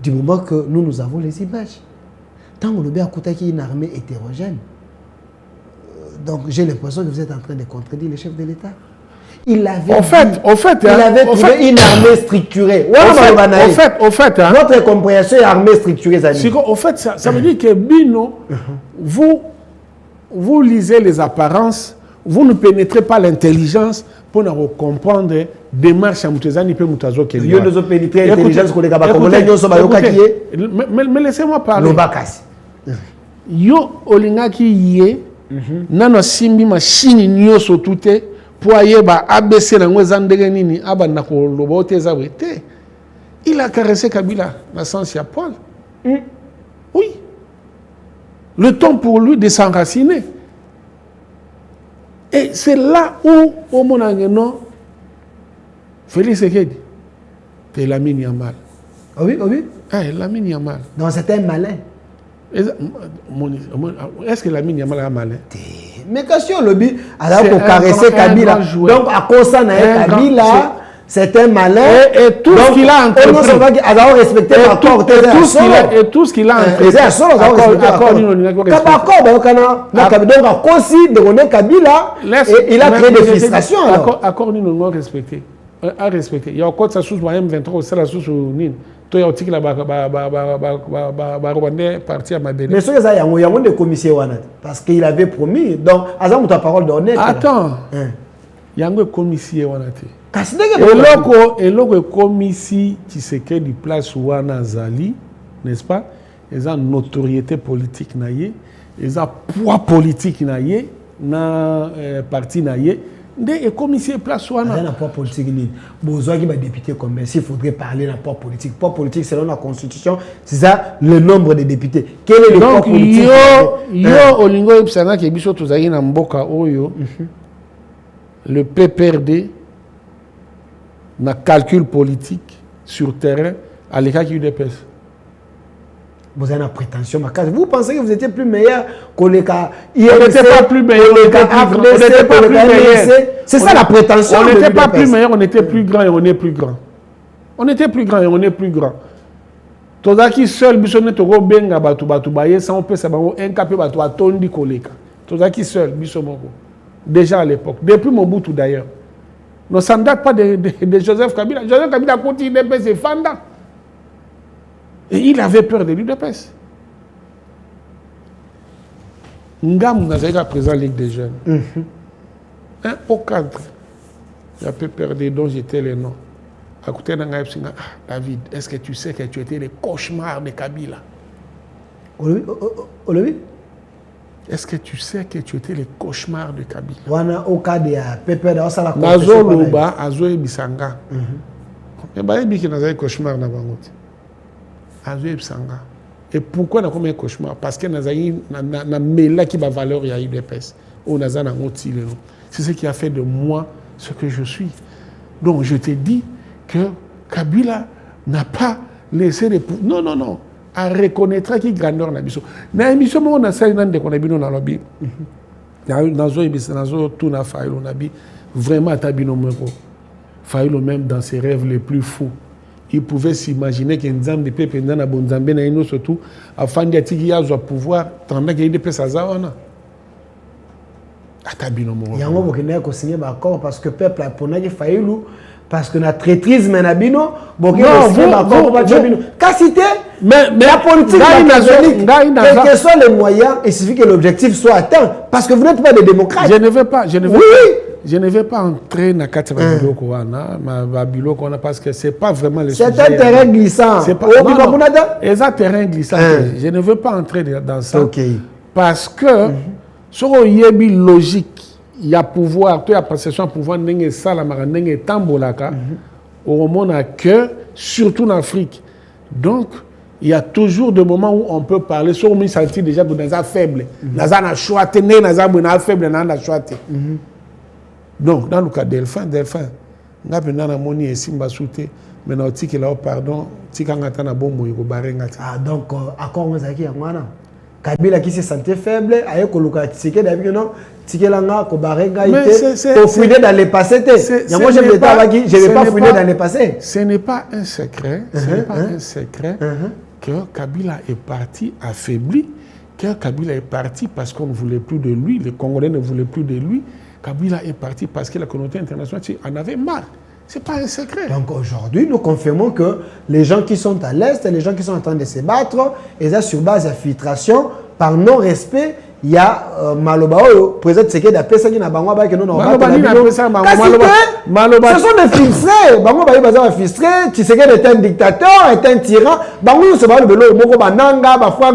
Du moment que nous avons les images. Tant on le bien qui une armée hétérogène. Donc j'ai l'impression que vous êtes en train de contredire le chef de l'État. Il avait trouvé une armée structurée. Votre compréhension est armée structurée. En fait, ça veut dire que Bino, vous lisez les apparences, vous ne pénétrez pas l'intelligence pour nous comprendre des démarches à Moutezani et Moutazo. Mais laissez-moi parler. Yo olingaki yé, nano simbi machine nyoso toute pour ayeba ABC na ngweza ndenge nini aba na ko lobote za wete. Il a caressé Kabila dans le sens ya Paul. Oui. Le temps pour lui de s'enraciner. Et c'est là où au monangeno Félix Sekedi t'es Lamine Yamal. Ah oui, ah oui. Ah, Lamine Yamal. Donc c'est un malin. Est-ce que Lamine Yamal est malin? Mais question le but, alors pour caresser Kabila. Donc à cause de Kabila, c'est un malin. Et tout ce qu'il a entrepris. Alors respecter l'accord. Et tout ce qu'il a entrepris. Donc à cause de Kabila, il a créé des frustrations. Accord nous non respecté. À respecter. Il y a encore ça sous M23, c'est la sous Nine. Toi, il y a aussi la Rwandais parti à Mabéné. Mais ce que ça, il y a un des commissaires parce qu'il avait promis. Donc, Azam, ta parole d'honnête. Attends. Il y a un commissaire et le commissaire qui se crée du place Wana Zali, n'est-ce pas? Ils ont notoriété politique, ils ont poids politique, na parti naïe. Et commissaire place Wana. Il y a un poids politique. Besoin qui va député comme s'il faudrait parler d'un poids politique. Poids politique, selon la Constitution, c'est ça le nombre de députés. Quel est le poids politique? Olingo Ipsana qui est biso tozaki na mboka oyo. Le PPRD na calcul politique sur terrain à l'écart qui UDPS. Vous avez une prétention, vous pensez que vous étiez plus meilleur que les cas. On n'était pas plus meilleur, on n'était pas plus meilleur. C'est ça la prétention. On n'était pas plus meilleur, on était plus grand et on est plus grand. On était plus grand et on est plus grand. Tozaki seul, bisonne toko benga batu baye, sans peut savoir un capé batu atondi koleka. Tozaki seul, bisomoko. Déjà à l'époque, depuis Mobutu d'ailleurs. Nous ne date pas de Joseph Kabila. Joseph Kabila continue de se fanda. Et il avait peur de l'UDPS. Ngam n'a présent Ligue des Jeunes. Au cadre, il a peu perdu dont j'étais le nom. À côté d'un gars, David, est-ce que tu sais que tu étais le cauchemar de Kabila? Est-ce que tu sais que tu étais le cauchemar de Kabila? Wana au cas de Pépé dans la Nazo Loba, Azoe Bisanga. Mais bah, il y a un cauchemar dans Bangote. Et pourquoi on a comme un cauchemar? Parce que nous avons qui va valeur à l'UDPS. C'est ce qui a fait de moi ce que je suis. Donc je te dis que Kabila n'a pas laissé les... Non, non, non. À reconnaître qu'il grandeur na biso. Na émission on a ça dans des qu'on a bino na lobby. Nazo tout na failo na bi vraiment tabino meko. Failo même dans ses rêves les plus fous. il pouvait s'imaginer que Nzambe peut pendant la Bonzambe na ino surtout afin de qu'il y a un pouvoir tandis qu'il y a des personnes zawana. Atabino mo. Yango bokene ko signer ba accord parce que peuple a ponaki fayilu parce que na traîtrise menabino bokene signer ba accord ba bino. Kasité mais la politique quels que soient les moyens, il suffit que l'objectif soit atteint parce que vous n'êtes pas des démocrates. Je ne vais pas entrer dans le biloko parce que c'est pas vraiment le sujet. C'est un terrain glissant. C'est pas un terrain glissant. Je ne veux pas entrer dans ça. Okay. Parce que sur une logique, il y a pouvoir, tu as perception pouvoir n'engue salamara n'engue tambolaka au monde à cœur, surtout en Afrique. Donc il y a toujours des moments où on peut parler sur une sentir déjà que dans un faible, dans un choix, dans un faible, dans un choix. Donc, dans le cas Delphin, n'a pas de moni et simba souté, mais n'a pas de pardon, tikangata na bombo yoko barengati. Ah donc accord on zaki ngwana. Kabila qui se sentait faible, aye koluka tike d'habitude non, tike langa ko barenga ité, pour fouiller dans le passé té. Moi je ne vais pas fouiller dans le passé. Ce n'est pas un secret, que Kabila est parti affaibli, que Kabila est parti parce qu'on ne voulait plus de lui, les Congolais ne voulaient plus de lui. Kabila est parti parce que la communauté internationale en avait marre. Ce n'est pas un secret. Donc aujourd'hui, nous confirmons que les gens qui sont à l'Est, les gens qui sont en train de se battre, et ça sur base d'infiltration, par non-respect, il y a Maloba, président Tshisekedi d'après ça qui n'a pas moi que nous n'avons pas. Ce sont des frustrés. Bango bayi baza frustré. Tshisekedi est un dictateur, est un tyran. Bango se bat le belo, moko bananga, bafwa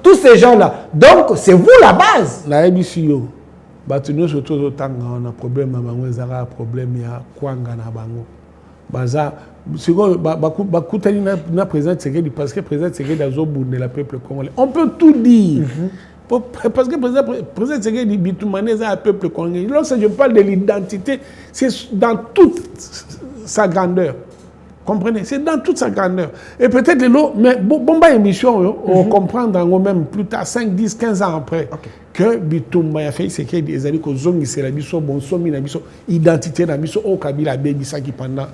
tous ces gens-là. Donc c'est vous la base. La ABCO. Batuno surtout autant on a problème na bango ezara problème ya kwanga na bango. Baza siko bakutani na président Tshisekedi parce que président Tshisekedi a zobunde la peuple congolais. On peut tout dire. Parce que le président Tshisekedi bitumane est un peuple congolais. Lorsque je parle de l'identité, c'est dans toute sa grandeur. Comprenez? C'est dans toute sa grandeur. Et peut-être mais bon, émission, on comprend dans même plus tard, 5, 10, 15 ans après, que Bitumba a fait ce qu'il y a des choses qui la biso, bon, somi na biso, identité na biso, au Kabila baby ça qui pendant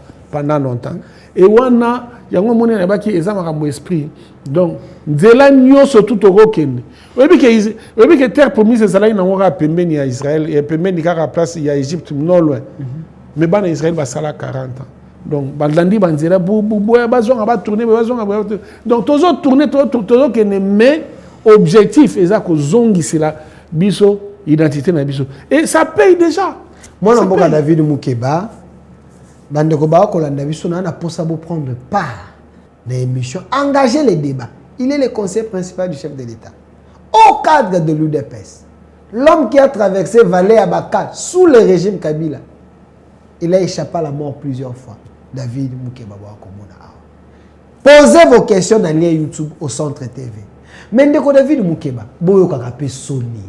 longtemps. Et wana, il y a un moment qui est un esprit. Donc, Zela nyonso tout au Rokende. Oui, que terre promise, c'est là, il y a un pembeni à Israël, et pembeni qui a place, il y a Égypte, non loin. Mais ban Israël va ça 40 ans. Donc, bandandi banzera va tourner, donc tous autres tourner, tous qui mais objectif, et ça que zongi c'est la biso identité na biso. Et ça paye déjà. Moi, je suis David Moukeba. Bandeko ba ko landa biso na pour ça prendre part dans l'émission, engager les débats. Il est le conseiller principal du chef de l'État. Au cadre de l'UDPS, l'homme qui a traversé Valais Abaka sous le régime Kabila, il a échappé à la mort plusieurs fois. David Moukeba. Posez vos questions dans le lien YouTube au Centre TV. Mais ndeko David Moukeba, boyo kakape Sony.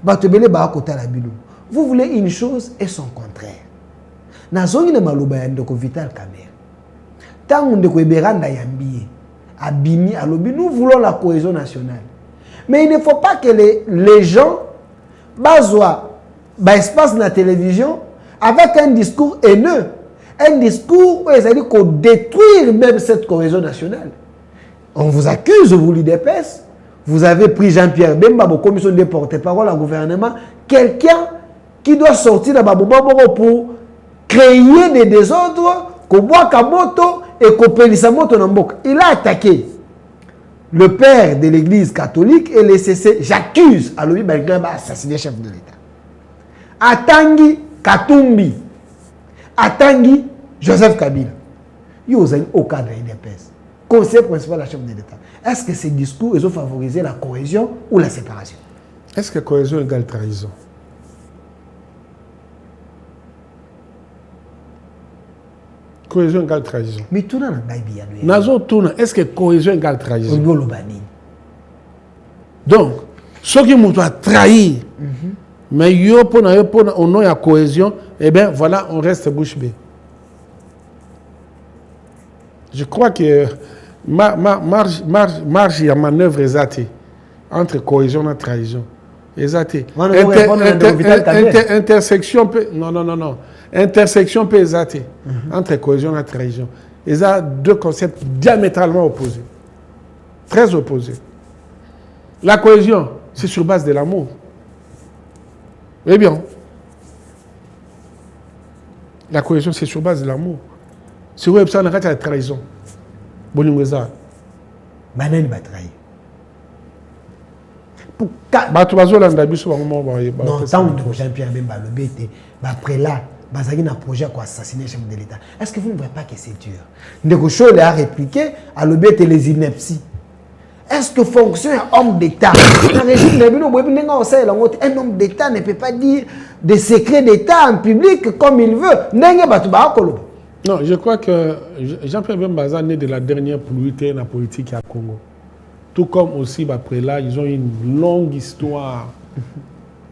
Batebele ba kota la bilou. Vous voulez une chose et son contraire. Nazongi na maloba ya ndeko Vital Kamerhe. Tangu ndeko Eberanda Yambie, Abimi alobi, nous voulons la cohésion nationale. Mais il ne faut pas que les gens basoient espace na télévision avec un discours haineux. Un discours où ils allaient détruire même cette cohésion nationale. On vous accuse, vous l'UDPS. Vous avez pris Jean-Pierre Bemba, vos commissions de porte-parole au gouvernement. Quelqu'un qui doit sortir de Babouba pour créer des désordres, Koboakamoto et Kopelisamoto Nambok. Il a attaqué le père de l'église catholique et les CC. J'accuse à lui Belgrade assassiné le chef de l'État. Atangi Katumbi. Atangi Joseph Kabila. Il y a au cadre de l'UDPS. Conseil principal de la chef de l'État. Est-ce que ces discours ils ont favorisé la cohésion ou la séparation? Est-ce que cohésion égale trahison? Cohésion égale trahison. Mais tout le monde a bien. Nazo tourne. Est-ce que cohésion égale trahison? Donc, ceux qui m'ont trahi, mais yo au nom de la cohésion, eh bien voilà, on reste bouche bée. Je crois que marge à manœuvre exatée entre cohésion et trahison. Exatée. Intersection peut. Non. Intersection peut exatée entre cohésion et trahison. Ils ont deux concepts diamétralement opposés. Très opposés. La cohésion, c'est sur base de l'amour. Eh bien, la cohésion, c'est sur base de l'amour. Si vous avez besoin de la trahison, Bolingweza. Banane va trahir. Non, tant que Jean-Pierre Bemba le BT, après là, il y a un projet pour assassiner le chef de l'État. Est-ce que vous ne voyez pas que c'est dur? Ndeko a répliqué à le BT les inepties. Est-ce que fonctionne un homme d'État? Un homme d'État ne peut pas dire des secrets d'État en public comme il veut. Non, je crois que Jean-Pierre Bemba est né de la dernière pluie dans la politique à Congo. Tout comme aussi, après là, ils ont une longue histoire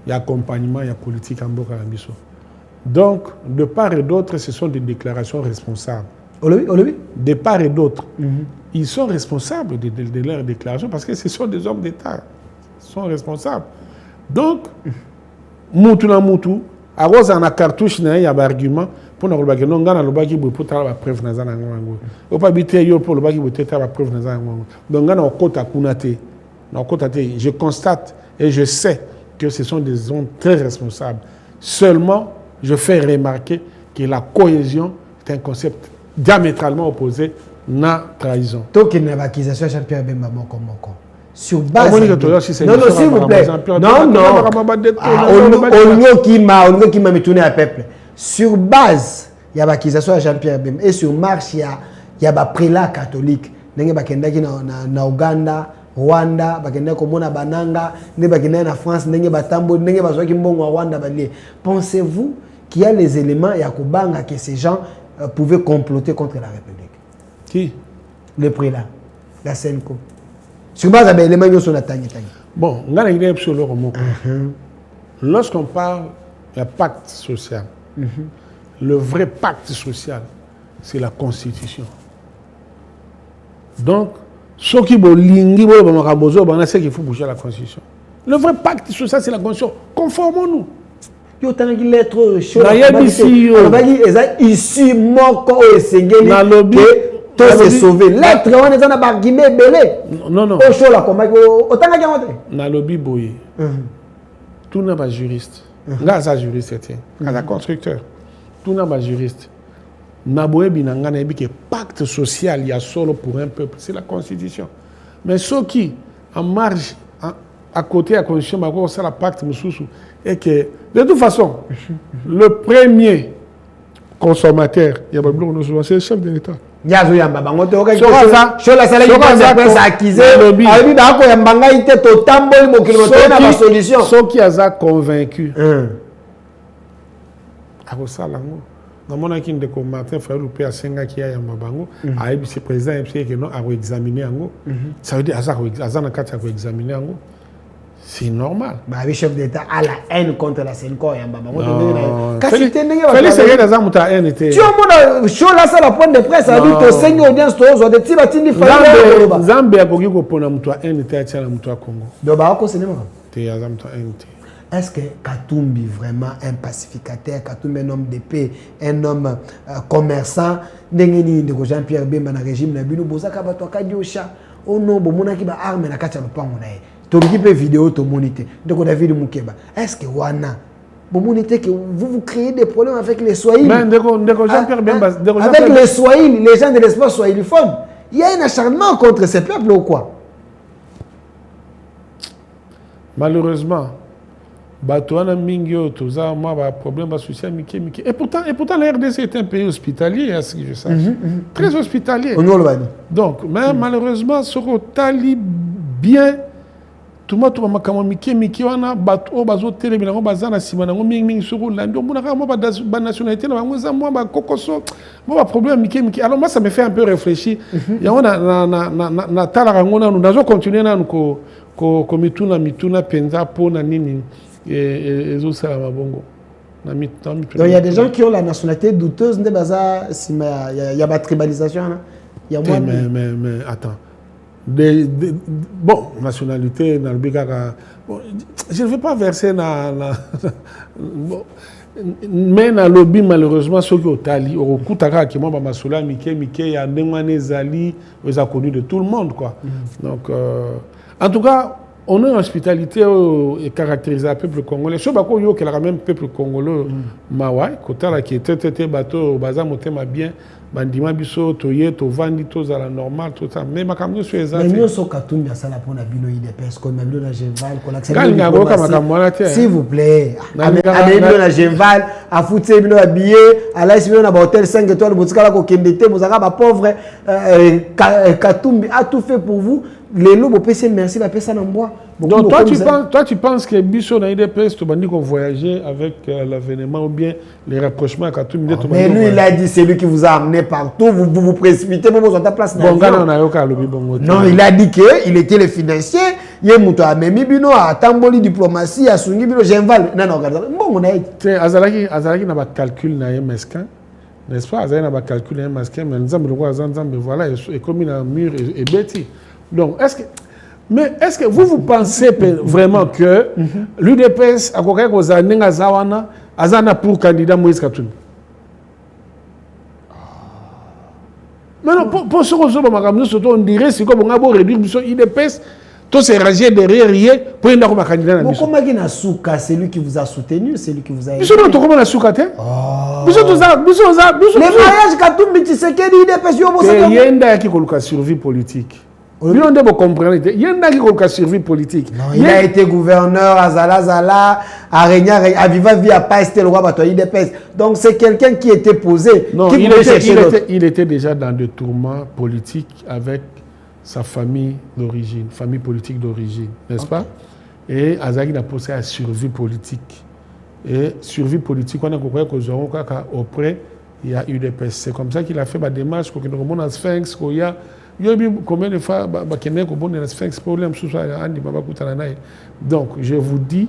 d'accompagnement et de politique en Boka-Lambiso. Donc, de part et d'autre, ce sont des déclarations responsables. De part et d'autre, ils sont responsables de leurs déclarations parce que ce sont des hommes d'État. Ils sont responsables. Donc, Moutou, à cause de la cartouche, il y a un argument pour nous dire que nous avons la preuve dans la langue. Nous pas habiter pour le bagi la preuve dans la langue. Donc, je constate et je sais que ce sont des hommes très responsables. Seulement, je fais remarquer que la cohésion est un concept diamétralement opposé à la trahison. Donc, il y a une accusation de Jean-Pierre Bemba Moko. Sur base non, s'il vous plaît. Non. On qui m'a mis à peuple. Sur base, il y a l'accusation de Jean-Pierre Bemba. Et sur marche, il y a un prélat catholique. Il y a na Ouganda, Rwanda, Komona Bananga, na France, Rwanda. Pensez-vous qu'il y a les éléments que ces gens pouvaient comploter contre la République? Qui? Le prélat, la Senko. Sur base de l'élément de son attaque. Bon, lorsqu'on parle de pacte social, le vrai pacte social, c'est la Constitution. Donc, ceux qui c'est qu'il faut bouger la Constitution. Le vrai pacte social, c'est la Constitution. Conformons-nous. Yo tangi lettre chaud ici moko esengeli tout se sauver. Lettre on est en barguimé belé. Non. Au chaud là comme autant que monter. Na lobby boye. Tout n'a pas juriste. Là ça juriste c'était. Quand constructeur. Tout n'a pas juriste. Na boye binanga na que pacte social il y a solo pour un peuple, c'est la Constitution. Mais ceux qui en marge à côté de la Constitution, c'est la pacte mususu et que de toute façon le premier consommateur, c'est le chef de l'État. Yazo yamba bango te oka shola sala qui pense accusé ali dako yambanga ite to tamboli mokilo to na solution ceux qui a convaincu ako sala ngo namona ki ndeko Martin Fayulu pe asenga ki ya yamba bango a vice président et que non a examiner ngo ça veut dire azana kati a examiner ngo. C'est normal. Bah, le chef d'État a la haine contre la Sénco. Félix Seguin dans un haine. Tu as un show là, ça la point de presse. Ça dit que Seigneur audience tous des petits bâtiments différents. Zambie a beaucoup de pour la mutua haine était à la mutua Congo. Donc bah, quoi c'est néma. Est-ce que Katumbi vraiment un pacificateur, Katumbi un homme de paix, un homme commerçant, n'engeni de Jean-Pierre Bemba na régime na bino bozaka bato akadiosha. Oh non, bon monaki ba arme na kacha lupango na ye. Tu as vidéo, tu monité. Donc, David Moukeba. Est-ce que Wana, vous créez des problèmes avec les Swahili? Avec les Swahili, les gens de l'espace swahiliphone. Il y a un acharnement contre ces peuples ou quoi? Malheureusement, Batouana Mingyo, tout ça, moi, un problème social, et pourtant, la RDC est un pays hospitalier, à ce que je sache. Très hospitalier. Donc, mais malheureusement, ce Tali bien. Tout le monde a dit wana bato bazo télé binango bazana simana ngo ming suru la ndio mbona kama ba nationalité na bango moi ba kokoso moi problème miki alors moi ça me fait un peu réfléchir ya ona na tala ngona nous nazo continuer na ko mituna penza pona nini ezo sala mabongo na mituna. Donc il y a des gens qui ont la nationalité douteuse de baza sima il y a ba tribalisation là. Il y a moi mais attends. Bon, nationalité, bon, je ne vais pas verser bon, mais dans le lobby, malheureusement, ceux qui ont tali, au Koutaka, qui m'ont Masoula, Miké, il y a Ndengwane Zali, ils ont connu de tout le monde, quoi. Donc, en tout cas, on a une hospitalité caractérisée à peuple congolais. Je sais pas quoi, il y a même peuple congolais, Mawai, Kotala, qui était bateau, au bazar, motema bien, bandima biso, toye, to vandi, to à la normale, tout ça. Mais ma caméra sur les mais nous sommes Katumbi à ça pour la bino IDPS, comme Mabilo na Genval, qu'on accepte. S'il vous plaît, Amébilo na Genval, à foutre bino habillé, à la bino na hôtel 5 étoiles, Boutskala ko kendete, Mozaka ba pauvre, Katumbi a tout fait pour vous. Les lots, vous payez merci, la paix ça n'envoie. Donc toi tu penses que Bisso na IDPS, tu vas dire qu'on voyageait avec l'avènement ou bien les rapprochements à Katumbi. Mais lui, il a dit c'est lui qui vous a amené partout, vous précipitez, vous êtes à place. Non, il a dit qu'il était le financier, il est monté à Memibino, à Tamboli diplomatie, à Sungibino, Genval. Non, bon, on a été. Azalaki n'a pas calcul na mesquin, n'est-ce pas? Azalaki n'a pas calcul na mesquin, mais voilà, et comme il a un mur et bêtis. Donc, est-ce que vous pensez vraiment que l'UDPS a quoi que Azana pour candidat Moïse Katumbi? Mais non, pour ce qu'on se on dirait c'est comme on a beau réduire l'UDPS, tout s'est rangé derrière rien pour une candidat. Mais comment il a souka, c'est lui qui vous a soutenu, c'est lui qui vous a aidé. Monsieur, comment on a souka? Les mariages Katumbi, tu sais qu'il y a l'UDPS, il y a un qui a survie politique. Il y a un survie politique. Il a été gouverneur à Zala, à Régna, à Viva Via, pas Estel Roi, à IDPS. Donc c'est quelqu'un qui était posé. Non, il était déjà dans des tourments politiques avec sa famille d'origine, famille politique d'origine, n'est-ce pas? Et Azaki a posé à survie politique. Et survie politique, on a compris qu'auprès, il y a UDPS. C'est comme ça qu'il a fait ma démarche pour que nous remontions à Sphinx, qu'il y a. Combien de fois donc je vous dis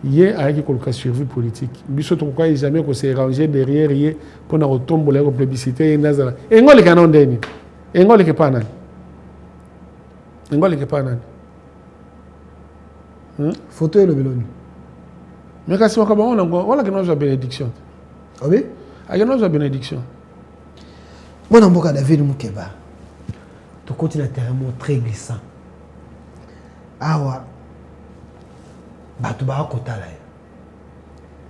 il y a un survie politique il jamais qu'on s'est rangé derrière pour nous retomber la plébiscité et ngoli kanon deni et ngoli ke pas photo le beloni mais quand c'est on voilà que nous avons bénédiction oui a nous avons bénédiction moi na mboka David Mukeba tu continues à terrain très glissant. Awa, batu ba kotala.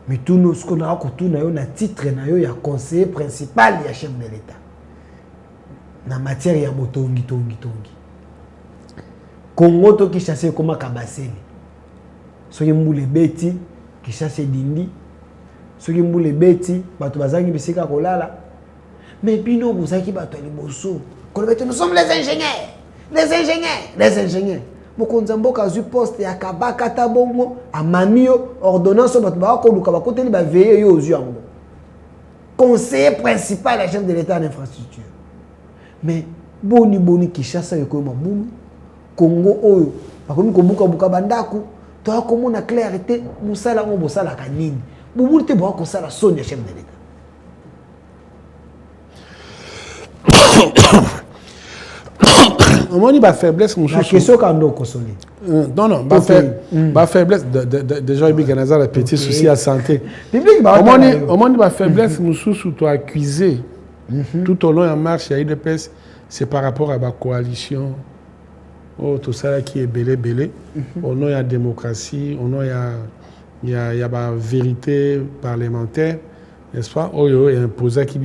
Mais tout nous ce qu'on a kotuna yo na titre na yo ya conseiller principal ya chef de l'État. Na matière ya motongi tongi. Congo to ki chasse comme Kabaseli. Soki mbule beti ki chasse dindi. Soki mbule beti batu bazangi bisika kolala. Mais bino bozaki batu liboso. Nous sommes les ingénieurs. Mokonzamboka a eu poste à Kabaka Tabongo, à Mamio, ordonnance au Batbako, nous côté de veiller aux yeux. Conseiller principal à chef de l'État d'infrastructure. Mais boni qui chasse avec Maboum, Congo Oyo, par contre, Buka Bandaku, tu as comme une clarté, Moussala Moussala Kanine. Boubou te boit comme ça la sonne chef de l'État. On dit ma faiblesse, mon chouchou. La question qu'on doit consoler. Non, ma faiblesse, déjà, il y a un petit souci à santé. On dit ma faiblesse, mon chouchou, tu as accusé tout au long de la marche, il y a UDPS, c'est par rapport à ma coalition. Oh, tout ça qui est belé. Au nom de la démocratie, au nom il y a la vérité parlementaire, n'est-ce pas? Oh, il y a un posé qui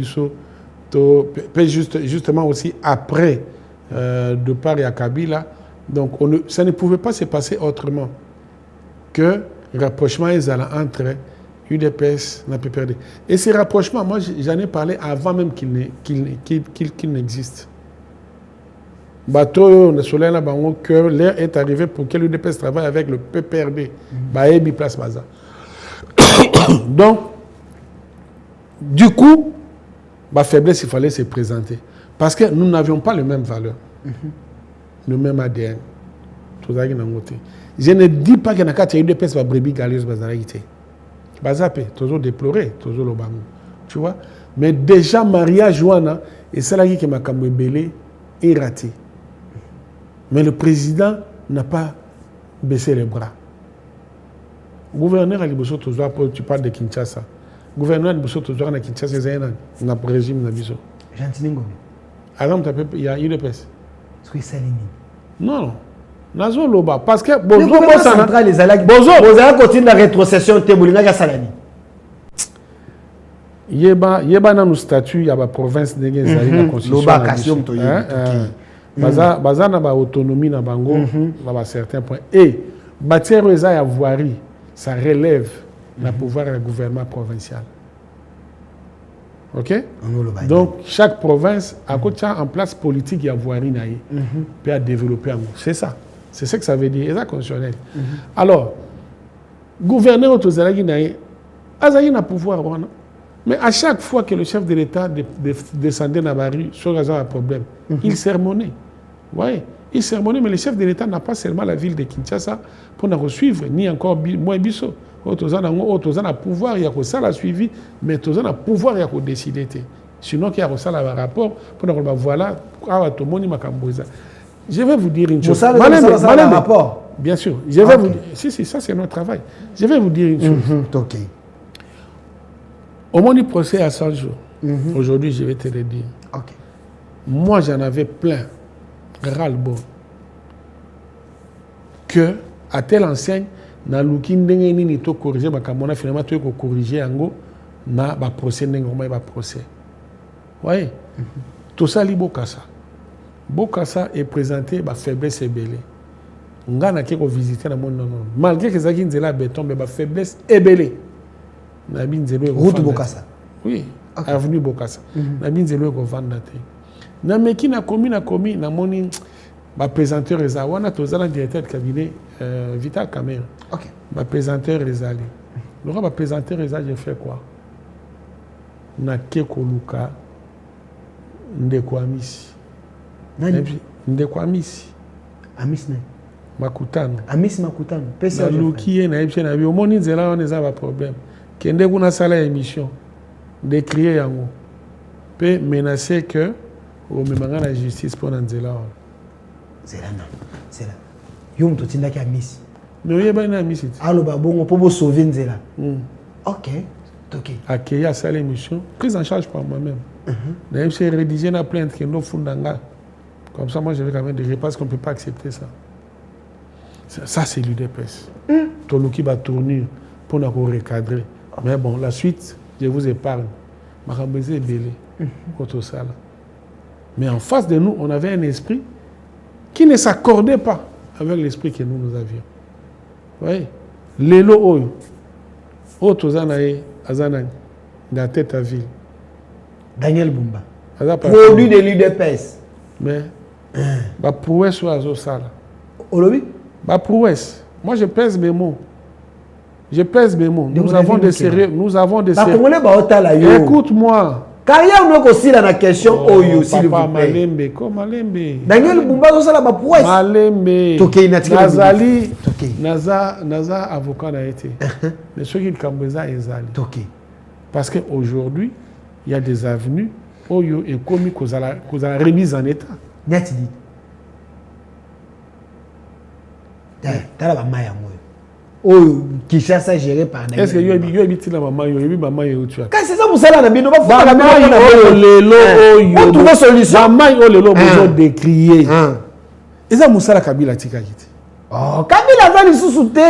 justement aussi après. De part et à Kabila. Donc, ça ne pouvait pas se passer autrement que rapprochement entre UDPS et PPRD. Et ces rapprochements, moi, j'en ai parlé avant même qu'il n'existe. Bateau, que l'air est arrivé pour que l'UDPS travaille avec le PPRD. Baébi Place Baza. Donc, du coup, ma faiblesse, il fallait se présenter. Parce que nous n'avions pas les mêmes valeurs, le même ADN. Je ne dis pas qu'il y a une UDPS qui brebis galeuse bazaraïté. Bazapé, toujours déploré, toujours le bango. Tu vois? Mais déjà, Maria Joana, et c'est là qui m'a camébélé, est raté. Mais le président n'a pas baissé les bras. Gouverneur Aliboso, tu parles de Kinshasa. Gouvernement de Boussoto, tu as Kinshasa, c'est un régime de Bisso. Gentil Alors, il y a UDPS. Est-ce que c'est Salini? Non. Nazo Loba. Parce que le gouvernement central, les Alak, Bozo continue la rétrocession de Bolinga Salani. Yeba dans nos statuts, il y a la province de la constitution. Baza na autonomie na bango à certains points. Et bâtir les voirie, ça relève le pouvoir du gouvernement provincial. Ok? Donc chaque province a en place politique et voirie pour développer. C'est ça. C'est ce que ça veut dire. C'est ça constitutionnel. Alors, gouverner autour de la il a pouvoir. Mais à chaque fois que le chef de l'État descendait dans la rue, sur un problème, il sermonnait. Oui, il sermonnait, mais le chef de l'État n'a pas seulement la ville de Kinshasa pour nous suivre, ni encore moins Bisso. Autour a pouvoir, il y a ça la suivi, mais autour a pouvoir, il y a décider. Sinon, il y a ça un rapport pour nous dire voilà, tout le monde m'a. Je vais vous dire une chose. Rapport. Bien sûr. Je vais vous dire. Si, ça c'est notre travail. Je vais vous dire une chose. Ok. Au moins du procès à 100 jours. Aujourd'hui, je vais te le dire. Okay. Moi, j'en avais plein, ras-le-bol, que à telle enseigne, na luki ndenge nini to corriger makamona finalement to ko corriger yango na ba procès ndenge ba procès. Oui. Tout ça li Bokassa. Bokassa est présenté ba faiblesse ebelé. Ngana ke ko visiter na monde non. Malgré que ça qui nzela béton mais ba faiblesse ebelé. Route Bokassa. Oui, okay. Avenue Bokassa. Nabinzelo ko vanda te. Na meki na commis na moni ba présenter reza wana tozala directeur de cabinet Vital Camer. OK. Ba présenter rezali. Le ba présenter reza j'ai fait quoi? Na keko luka ndeko amisi. Nani? Ndeko amisi. Amisi ne? Makutano. Amisi Makutano. Pesa luki na yebse na bi omoni nzela on eza ba problème. Kende kuna sala émission de crier yango peut menacer que au memanga la justice pour nzela c'est là yom to tinda ki amisi mais oyeba na amisi allo ba bongo pour sauver nzela OK accueillir sala émission prise en charge par moi-même na j'ai rédigé na plainte que no fundanga comme ça moi je vais quand même dire parce qu'on peut pas accepter ça c'est l'UDPS toluki ba tournure pour nous recadrer. Mais bon, la suite, je vous épargne. Marambézé est belé, mais en face de nous, on avait un esprit qui ne s'accordait pas avec l'esprit que nous avions. Vous voyez? Lélo Oyo, Otozanae, Azanaï, dans la tête à ville. Daniel Bumba. Produit de l'UDPS. Mais, ma prouesse sur Azosala. Olobi? Ma prouesse. Moi, je pèse mes mots. Je pèse mes mots. Nous avons des sérieux. Écoute-moi. Carrière nous aussi la question Oyo s'il vous plaît. Malembe, comme Malembe. Daniel Bumba ça la prouesse. Malembe. Toké Nazali. Naza avocat n'a été. Mais ceux qui le Kambeza ezali. Toké. Parce qu'aujourd'hui, il y a des avenues Oyo et commis qu'on a remise en état. Net dit. T'as la maille à moi. Oh, Kinshasa géré par Daniel. Est-ce que you habite la maman, tu as? Quand c'est ça, vous savez, on a bien, on va faire la maman, on trouve solution. Maman, besoin de crier. Et ça, Moussala Kabila Tikagiti. Oh, Kabila va nous sous-souter.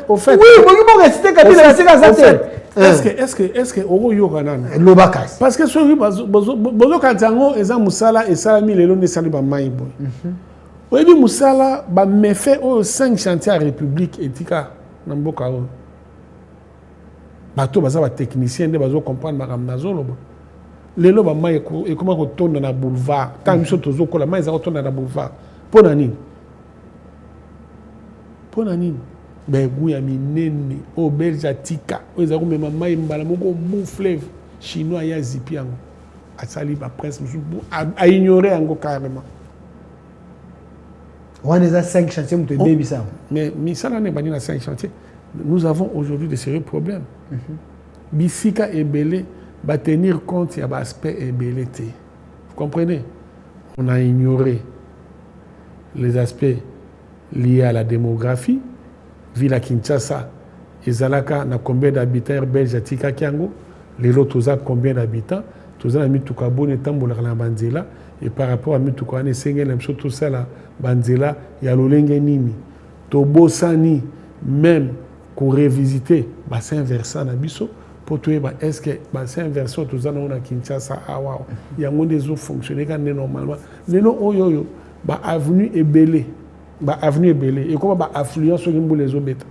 Au fait. Oui, vous restez Kabila, c'est la tête. Est-ce que Oro Yoganan? Lobakas. Parce que sur Bozo Kantango, et ça, Moussala, et ça, mis les lots de Saliba Maïbo. Oui, Moussala, me fait 5 chantiers à la République et Tika, Namboka. Bateau, baza technicien, de bazo comprendre Madame Nazolo. Les lots, et comment on tourne dans le boulevard. Tant que nous sommes là, mais ils retournent dans le boulevard. Pour Nanine. Ben, oui, ami, nene, au Belge, Tika, ils ont même maman, ils ont un fleuve chinois, il y a zipi, à sali, à presse, à ignorer carrément. On a 5 chantiers, on te baby ça. Mais ça, on a 5 chantiers. Nous avons aujourd'hui de sérieux problèmes. Bissika et Belé, va tenir compte, il y a l'aspect et Belé. Vous comprenez? On a ignoré les aspects liés à la démographie. Ville à Kinshasa, ezalaka na combien d'habitants belge atika kiango lelo toza combien d'habitants toza na mituka boni tambola na banzela et par rapport à mituka ane sengela mso tout ça la banzela ya lolenge nini tobosani même ko revisiter bassin versant na biso pour toi est-ce que bassin versant toza na Kinshasa awa ya ngonde zo fonctionner quand normalement lelo oyoyo ba avenue ebelé et comment ba affluence sur les obeta.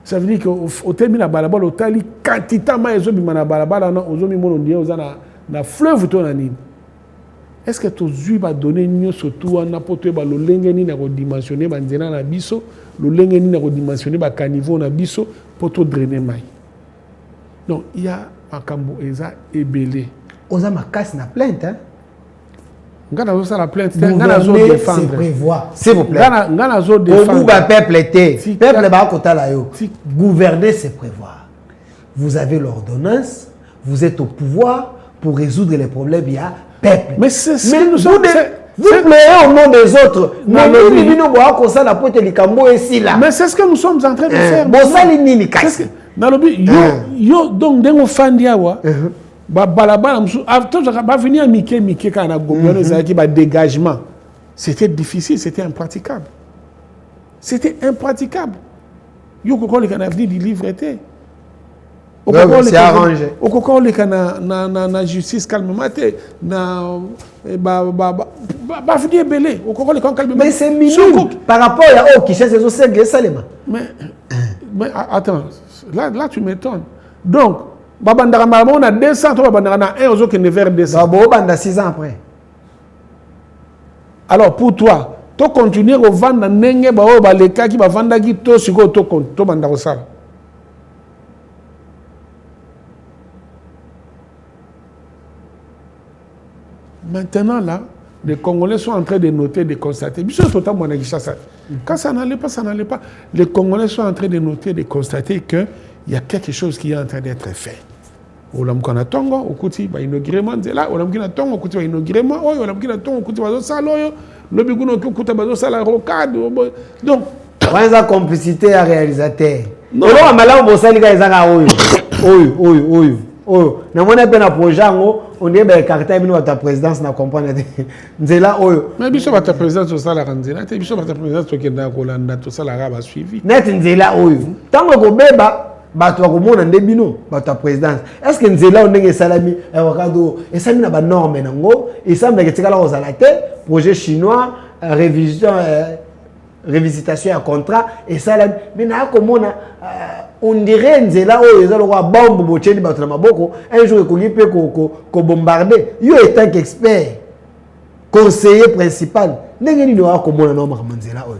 Ça veut dire qu'au terme de la balabala, au tali quantité ma ezobima na balabala na ozomi mono ndiye ozana na fleuve to na nini. Est-ce que tozui ba donner nyonso to na poto ba lolenge ni na ko dimensionner ba nzela na biso, lolenge ni na ko dimensionner ba caniveau na biso pour to drainer mai. Donc il y a makambo eza ebelé. Oza makasi na plainte hein. Ngana zo la plainte, ngana zo défendre. C'est prévoir, s'il vous plaît. Ngana zo défendre. Au ba peuple était. Peuple ba kota la yo. Gouverner c'est prévoir. Vous avez l'ordonnance, vous êtes au pouvoir pour résoudre les problèmes il y a peuple. Mais c'est ce que nous sommes vous playez au nom des autres. Mais c'est ce que nous sommes en train de faire. Donc dengo fandiawa. Venir à Mickey quand on a gouverné dégagement. C'était difficile, c'était impraticable. C'était impraticable. Yo kokoli kana avenir du livreté. C'est arrangé. Au kokoli kana na justice calmement na venir belé. Au kokoli quand calmement. Mais c'est minime par rapport à au qui cherche les autres Salema. Mais attends, là tu m'étonnes. Donc babandara on a 200 to babandara na 1 ozo que ne vers 200. Babanda 6 ans après. Alors pour toi, tu continuer au vendre nenge ba o ba leka ki ba vanda ki to siko to banda ko sala. Maintenant là, les Congolais sont en train de noter, de constater. Quand ça n'allait pas, ça n'allait pas. Les Congolais sont en train de noter, de constater qu'il y a quelque chose qui est en train d'être fait. Olamkana tongo okuti ba inaugurement nzela olamkina tongo okuti ba inaugurement oyo olamkina tongo okuti bazo sala oyo lobi kuno okuta bazo sala rocade donc kwanza complicité à réalisateur non amala mbosali ka ezaka oyo na mona pe na projet ngo on est ba carte bino ba ta présidence na comprendre nzela oyo mais biso ba ta présidence sala nzela te biso ba ta présidence to kenda ko landa to sala ba suivi net nzela oyo tango ko beba bato komona ndebino bato présidence est-ce que nzela ondenge salami wakado esami na ba norme nango esambe ke tikala ozala te projet chinois révisitation à contrat et salami mais na komona on dirait nzela oyo ezalo kwa bombe bocheni bato na maboko un jour ko lipe ko bombarder yo étant qu'expert conseiller principal ndenge ni doa komona no makamnzela oyo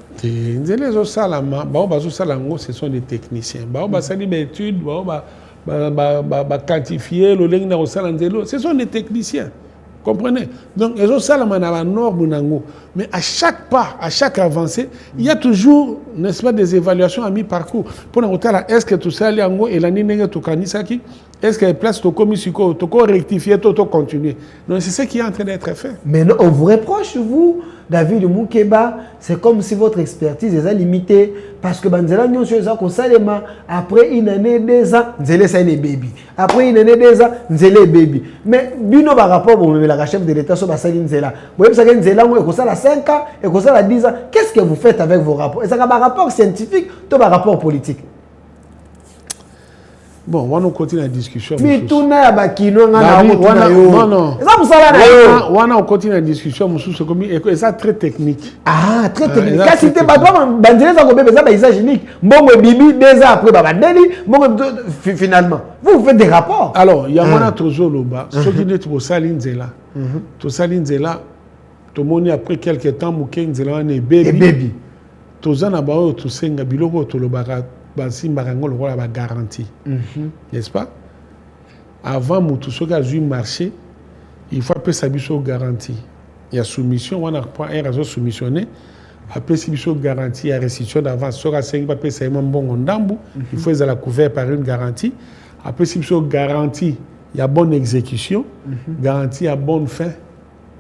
nzela zo salama ba bazo salango ce sont des techniciens ba sali ba étude ba quantifier le leng na ko salanzelo ce sont des techniciens comprenez donc ils ont salama na ba norme nango mais à chaque pas à chaque avancée il y a toujours n'est-ce pas des évaluations à mi-parcours pour nous là est-ce que tout ça liango et la ninenge to kanisaki est-ce que place to commisiko to rectifier to continuer donc c'est ce qui est en train d'être fait mais non, on vous reproche vous David Moukeba, c'est comme si votre expertise est limitée parce que Banzela Nyonso eza ko salema après une année 2 ans Nzele ça les baby après une année 2 ans Nzele baby mais bino par rapport au la chef de l'état so basali Nzela vous savez Nzela ngo ko sala 5 ans et ko sala 10 ans qu'est-ce que vous faites avec vos rapports est-ce que par rapport scientifique ou par rapport politique? Bon, on va continuer la discussion. Mais tout n'a pas qui non non. On continue la discussion. C'est ça très technique. Ah, très technique. Quand c'était pas toi, Banzela ça combien ça paysage unique. Bon bibi 2 ans après Babadeli, bon finalement. Vous faites des rapports. Alors, il y a mon toujours là-bas. Ce qui est pour Salinzela. To Salinzela, to moni après quelques temps Moukenzela on est baby. To zana ba o to senga biloko to lobaka. La garantie, n'est-ce pas? Avant tout ce qui a eu marché, il faut appeler ça une garantie. Il y a soumission, on a un réseau soumissionné, après ça garantie, il y a restitution d'avance. Sur la 5 papiers, c'est un bon ndambu, il faut être couvert par une garantie. Après ça garantie, il y a bonne exécution, garantie à bonne fin.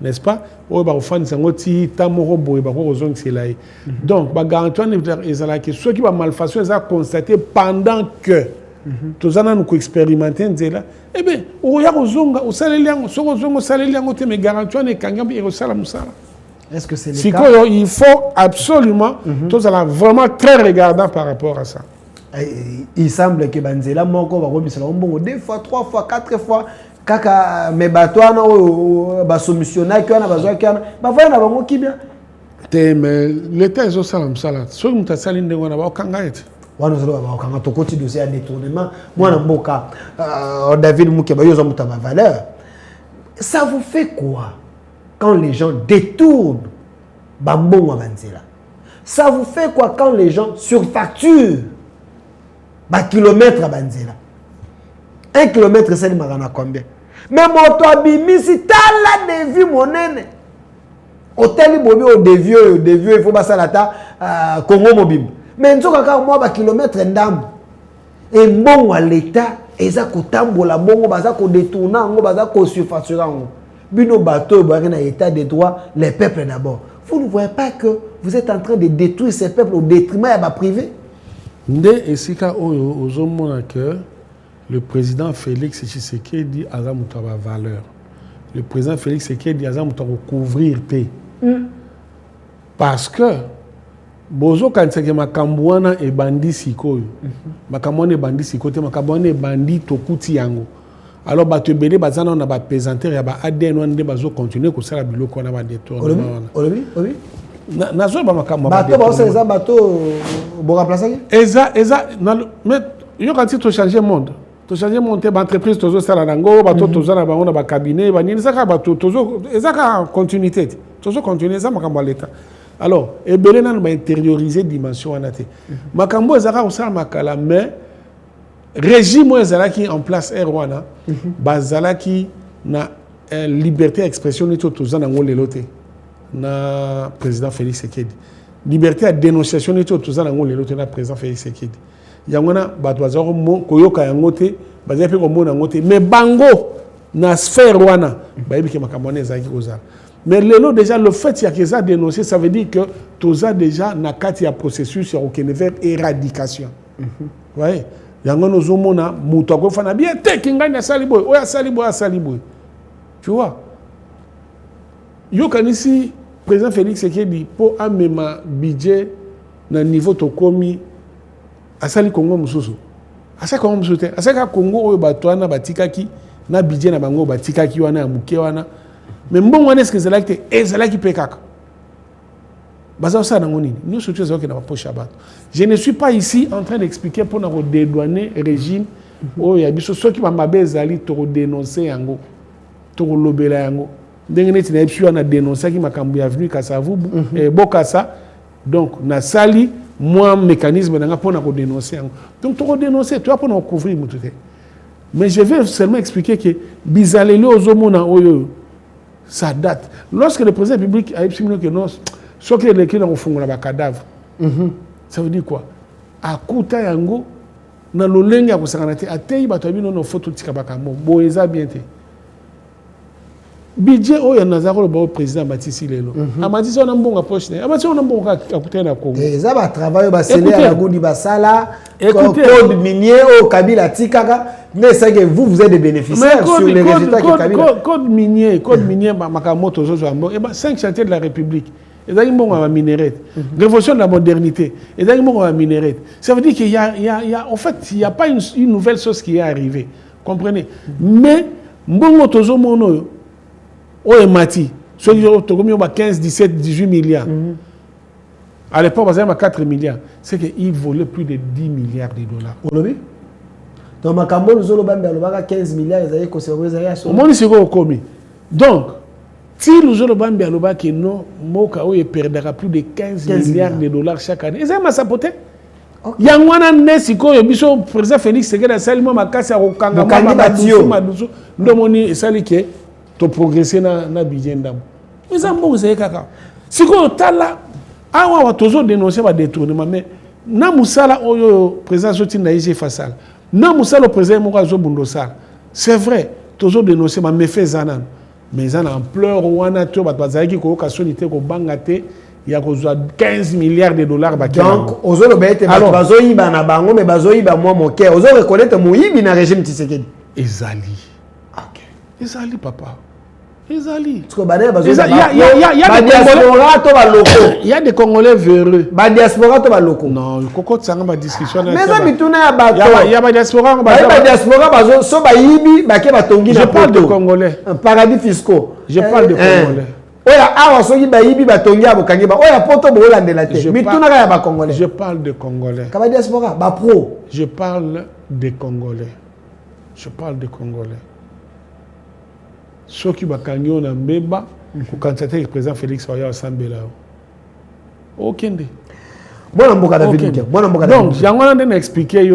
n'est-ce pas? Oh, bah, au fond, c'est un petit tamoro boy, bah, raison que c'est là. Donc, bah, garantie, que ceux qui vont malfaçon, ils ont constaté pendant que tous les nous expérimenté, eh bien, au Yarozonga, au Salelian, au Salelian, mais garantie, on est quand même, il ressemble à Moussala. Est-ce que c'est le Si cas? il faut absolument, tous les vraiment très regardant par rapport à ça. Il semble que Banzela, Moko va remettre bon 2 fois, 3 fois, 4 fois. Kaka mes bateaux na solutionner qui on a besoin qui ba voyez na bango qui bien mais l'état est au salam salat so muta salinde wana ba okanga ete wana zo ba okanga to koti dossier à détournement moi na mboka David Mukeba yo zo muta ba valeur. Ça vous fait quoi quand les gens détournent bambongo Banzela? Ça vous fait quoi quand les gens surfacturent ba kilomètre à Banzela? 1 kilomètre c'est marana combien? Mais moto abimisi tala devi monene. Hôtel bobi au devieux il faut passer la Congo mobile. Mais nzoka ka moi ba kilomètre ndam. Et bon à l'état eza ko tambola bongo baza ko détourner ngo baza ko surfacturer ngo. Bino bateau ba na état de droit les peuples d'abord. Vous ne voyez pas que vous êtes en train de détruire ces peuples au détriment de la privé? Nde esika oyo ozomona que le président Félix Tshisekedi a une valeur. Le président Félix Tshisekedi a une couvrir paix. Parce que bozo kanseke makambwana e bandi sikoyo. Makambwana e bandi sikote makambwana e bandi tokuti yango. Alors bato ebele bazana na ba pesanteur ya ba ADN wande bazo continuer ko sala biloko na ba détournement. Oui. Nazo ba makamba. Bato ba ça les bateaux bo remplacer? Eza mais yo quand tu changer monde. To changer monter entreprise tozo sala nango bato tozo na bango na ba cabinet ba nini saka bato tozo ezaka continuité tozo continuer ça makambo l'état. Alors ebele na ba intérioriser dimension anate makambo ezaka osala makala mais régime ezalaki en place Rwanda bazalaki na liberté d'expression ni tozo nango lelote na président Félix Tshisekedi liberté de dénonciation ni tozo nango lelote na président Félix Tshisekedi yangona bato bazako koyoka yango te bazape komona yango te mais bango na sphère wana bayebi ke makambo na ezaki kozala mais lelo déjà le fait qu'il y a ça dénoncé ça veut dire que toza déjà na kati ya processus ya okene vers éradication ouais yango nozomona muto akofana bien te kingani asali boy oya asali boy tu vois yo kanisi président Félix Tshisekedi po amema budget na niveau tokomi asali Congo mususu asali Congo mususu asali Congo oyo batwana batikaki na budget na bango batikaki wana ya muke wana mais mbongo wana eske ezalaki pe kaka baza ça nango nini nous surtout ezalaki na poche ya bato. Je ne suis pas ici en train d'expliquer pour na redédouaner régime oyo ya biso soki bamabe ezali to dénoncer yango to lobela yango ndenge neti na biso na dénoncer ki makambo ya avenue Kasavubu Bokassa donc na sali moi mécanisme nanga pour na dénoncer yango donc to dénoncer tu vas pour na couvrir mutu te mais je vais seulement expliquer que bizaleli ozomona oyo ça date lorsque le président public a exprimé que non ce que les gens ont fait dans cadavre ça veut dire quoi akuta yango na lolenga ko sakanate atei bato abino no photo tika bakambo boeza bien te budget oyo nazako le président Matisi lelo Matisi on a mbonga poche ne Matisi on a mbonga akuta na Congo ça va travailler ba sele ya gudi basala code minier au Kabila tikaka mais c'est que vous êtes des bénéficiaires sur les résultats que Kabila code minier makamoto zozo ambo et 5 chantiers de la République et d'ailleurs bon à minerai révolution de la modernité et d'ailleurs bon à minerai ça veut dire qu'il y a en fait il y a pas une nouvelle chose qui est arrivée comprenez mais mbongo tozo mono o emati ceux qui ont commis 15 17 18 milliards à l'époque on avait 4 milliards c'est que ils volaient plus de 10 milliards de dollars au lobby donc makambo nous zolo bambe alobaka 15 milliards ezali ko se rezaya so omoni siko komi donc si nous allons bambe alobaki non moka oyo perdra plus de 15 milliards de dollars chaque année ezali masapote yango wana nde sikoyo biso président Félix Tshisekedi asalimo makasi akokanga madusu ndomoni esali ke to progresser na budget ndambo eza mbongo ezali kaka sikoyo tala awa watozo dénoncer ba détournement mais na musala oyo président Zotinda IG fasal na musala président moko azo bundo sala c'est vrai tozo dénoncer ma méfait zanan mais ils ont ampleur wana to ba bazaki ko kasonité ko bangate il y a 15 milliards de dollars donc ozolo bete bazoyiba na bango mais bazoyiba moi mon cœur ozo reconnaître moyibi na régime Tshisekedi ezali OK ezali papa ezali parce que bana il y a des Congolais véreux ba diaspora to ba loko non koko tsanga ba discussion mais ça mituna ya bato il y a ba diaspora bazo so ba yibi ba ke batongi na je parle de Congolais un paradis fiscaux je parle de Congolais oya awa soki ba yibi batongi ya bokangi ba oya poto bo landela te mituna ka ya ba Congolais je parle de Congolais ka ba diaspora ba pro je parle des Congolais ceux qui bakangi on a mbeba ko candidater le président Félix Oya Sambela okende donc j'aimerais bien expliquer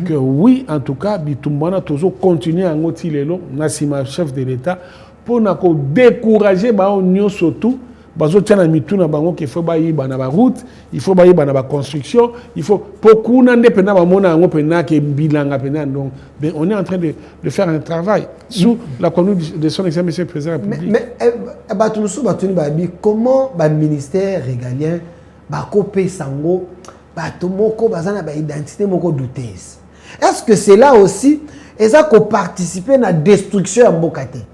que oui en tout cas bitumbana toujours continuer à ngotilelo na sima chef de l'État pour na ko décourager ba onyo surtout bazo tana mituna bango qu'il faut ba yiba na ba route il faut ba yiba na ba construction il faut beaucoup na ndepena ba mona ngo pena ke bilanga pena donc on est en train de faire un travail sous la conduite de son excellence monsieur le président de la République mais batulusu batuni ba bi comment ba ministère régalien ba kopé sango bato moko bazana ba identité moko douteuse est-ce que c'est là aussi eza ko participer na destruction ya mbokate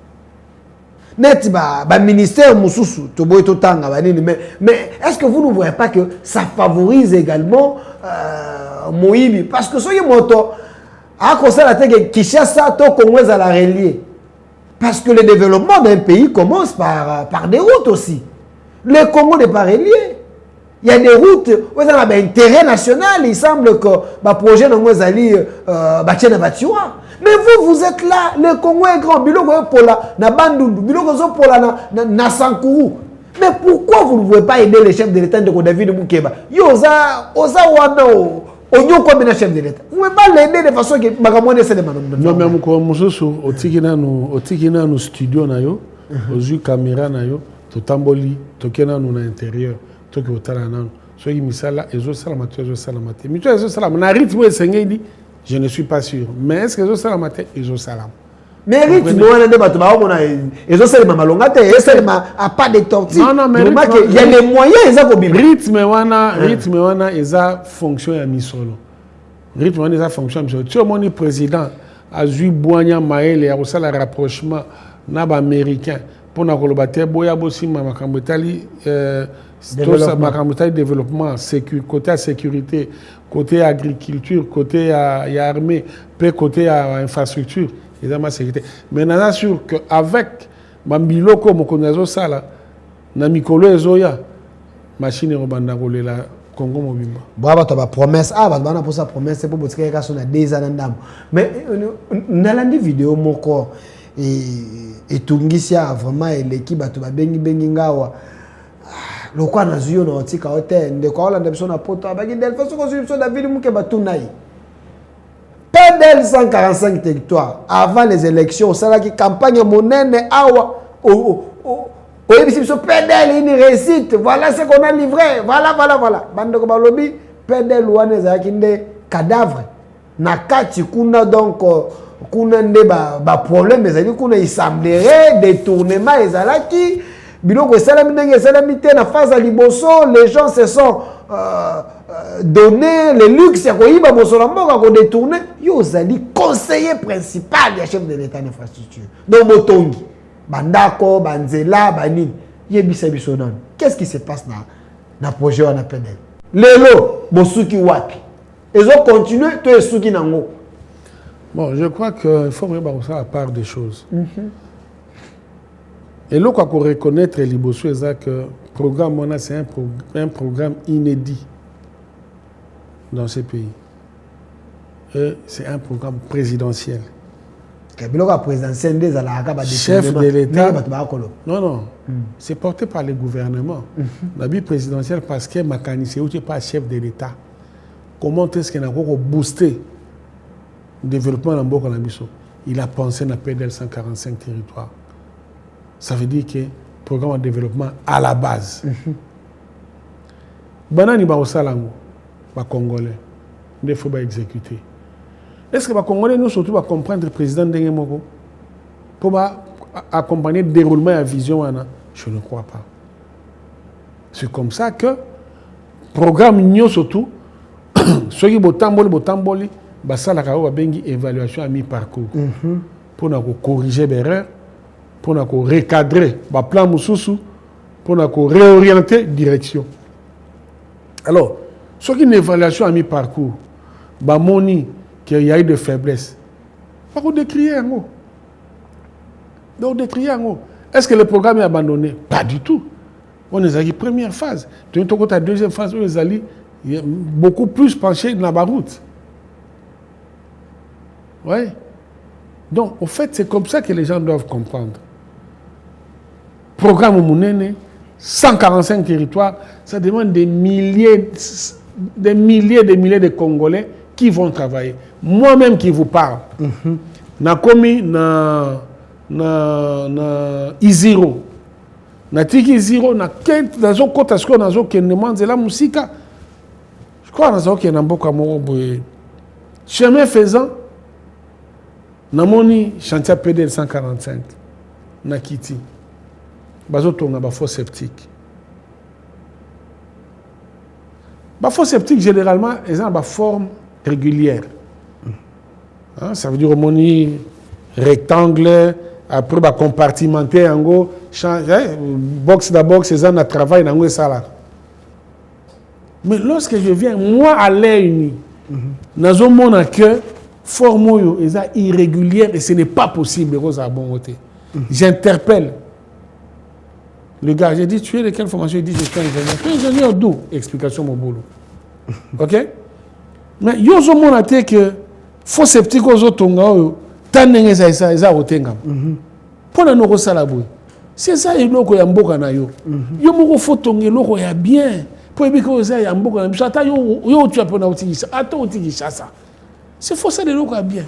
net ba ministère mususu to boy to tanga ba nini mais est-ce que vous ne voyez pas que ça favorise également Moïbi parce que soyez moto a conseil la tête Kinshasa to Congo à la relier parce que le développement d'un pays commence par des routes aussi le Congo n'est pas relié il y a des routes où ça a un intérêt national il semble que ba projet dans Mozali ba tiena batiwa. Mais vous êtes là, le Congo est grand, biloko pour la na Bandundu, biloko pour la na Sankourou. Mais pourquoi vous ne voulez pas aider les chefs de l'État de David Moukeba? Oza wana onyo comme le chef de l'État. Vous ne pouvez pas l'aider de façon que magamone c'est de madame. Non mais mko mususu otikina no studio na yo, ozu caméra na yo, to tamboli, to kena no na intérieur, to ke otala na. So yi misala ezo salamatu ezo salamate. Mito ezo salam na rythme esengeli. Je ne suis pas sûr. Mais est-ce que Ezo Salam a Ezo Salam? Mais rythme, Ezo Salam a pas de tortue. Non, mais il y a les moyens, rythme, wana, eza fonction ya misolo. Rythme, wana, eza fonction ya misolo. Tu vois, mon président, a vu Boigna Maël et a reçu le rapprochement naba américain pour na kolobate boya bosi makamotali développement, côté sécurité, côté agriculture, côté armée, puis côté infrastructure, évidemment sécurité. Mais on est sûr qu'avec Mambiloko, Mokonazo Sala, Namikolo Ezoya, machine Robanda la Congo Mobimba. Bravo, tu as promesse. Ah, bah, pour sa promesse, c'est pour que tu aies des années. Mais on a des vidéos, mon corps, et Tungisia, vraiment, l'équipe, tu vas bengi ngawa. Le quoi na zuyo na otika hotel de quoi la ndepso na poto abaki del façon constitution David Moukeba tunai PDL 145 territoires avant les élections ça là qui campagne monene awa oyebisi so PDL une réussite voilà ce qu'on a livré voilà bande ko balobi PDL wana ezaki nde cadavre na kati kuna donc kuna nde ba problème ezali kuna assemblerie détournement ezalaki biloko esalami ndenge esalami te na phase ya liboso les gens se sont donné le luxe ya koyiba bosola mboka ko détourner yo ozali conseiller principal ya chef de l'état d'infrastructure donc botongi bandako banzela banini yebisa biso nani qu'est-ce qui se passe na projet wana PDL lelo bosuki wapi ezo continuer to esuki nango. Bon, je crois qu'il faut vraiment ça à part des choses. Et là, qu'on reconnaître Liboso, c'est que le programme, c'est un programme inédit dans ce pays. Et c'est un programme présidentiel. Chef de l'État. Non. C'est porté par le gouvernement. La vie présidentielle, parce que Makani, c'est pas chef de l'État. Comment est-ce qu'il a boosté le développement dans Mboko Nabiso? Il a pensé à PDL 145 territoires. Ça veut dire que le programme de développement à la base. Banani ba osalango ba Congolais, il faut ba exécuter. Est-ce que les Congolais nous surtout va comprendre le président Dengue Moko pour accompagner le déroulement à vision, je ne crois pas. C'est comme ça que programme Nyo surtout, ceux qui botamboli, ça la évaluation à mi-parcours pour corriger les erreurs, pour recadrer le plan Moussoussou, pour réorienter direction. Alors, ceux qui ont une évaluation à mi-parcours, moni qu'il y a eu de faiblesse, pas qu'on décrier un mot. Est-ce que le programme est abandonné? Pas du tout. On est à la première phase. Tu as la deuxième phase, on est allé beaucoup plus penché dans la route. Oui. Donc, au fait, c'est comme ça que les gens doivent comprendre. Programme Mounene, 145 territoires, ça demande des milliers de Congolais qui vont travailler. Moi-même qui vous parle, na komi na Iziro, na tiki Iziro, na kent dans un côté ce qu'on a zo qui demande la musique. Je crois dans un qui n'a pas boye. Chemin faisant, na moni chantier PDL 145, na Kiti. Bazo tonga ba faux septique. Ba faux septique généralement ils ont ba forme régulière. Hein, ça veut dire moni rectangle, après bah compartimenté en gros, box da box ils ont un travail dans ça là. Mais lorsque je viens moi à l'air uni, dans un monde que forme ils sont irrégulière et ce n'est pas possible à bon côté. J'interpelle le gars, j'ai dit, tu es de quelle formation? Il dit, je suis ingénieur. Tu es ingénieur d'où? Explication mon boulot. Ok? Mais il y a un moment que faut sceptique aux autres tonga, tant n'est ça, ça otenga. Pour la noro salabou. C'est ça il loko ya mboka na yo. Yo moko faut tonga loko ya bien. Pour ebiko ça ya mboka na ata yo tu apona utikisa, ata utikisa ça. C'est faut ça de loko ya bien.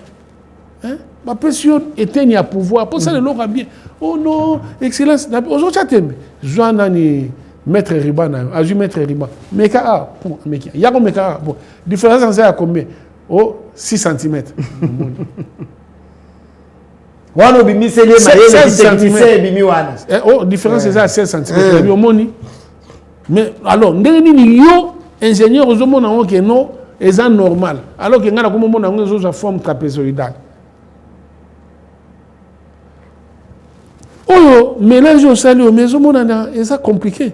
Hein? Ma pression éteigne à pouvoir. Pour ça, le loko bien. Oh non, excellence. Aujourd'hui, tu as Joanani, maître Riban, Azu maître Riban. Meka, pour Meka. Yako Meka, bon. Différence, c'est à combien? Oh, 6 cm. Wano bimi c'est les 16 cm. Oh, différence, c'est à 16 cm. Mais alors, ni yo, ingénieur, aux hommes, on a non, c'est normal. Alors que ngana comme on a une forme trapézoïdale. Oh, mélange au salut, mais au monde, c'est compliqué.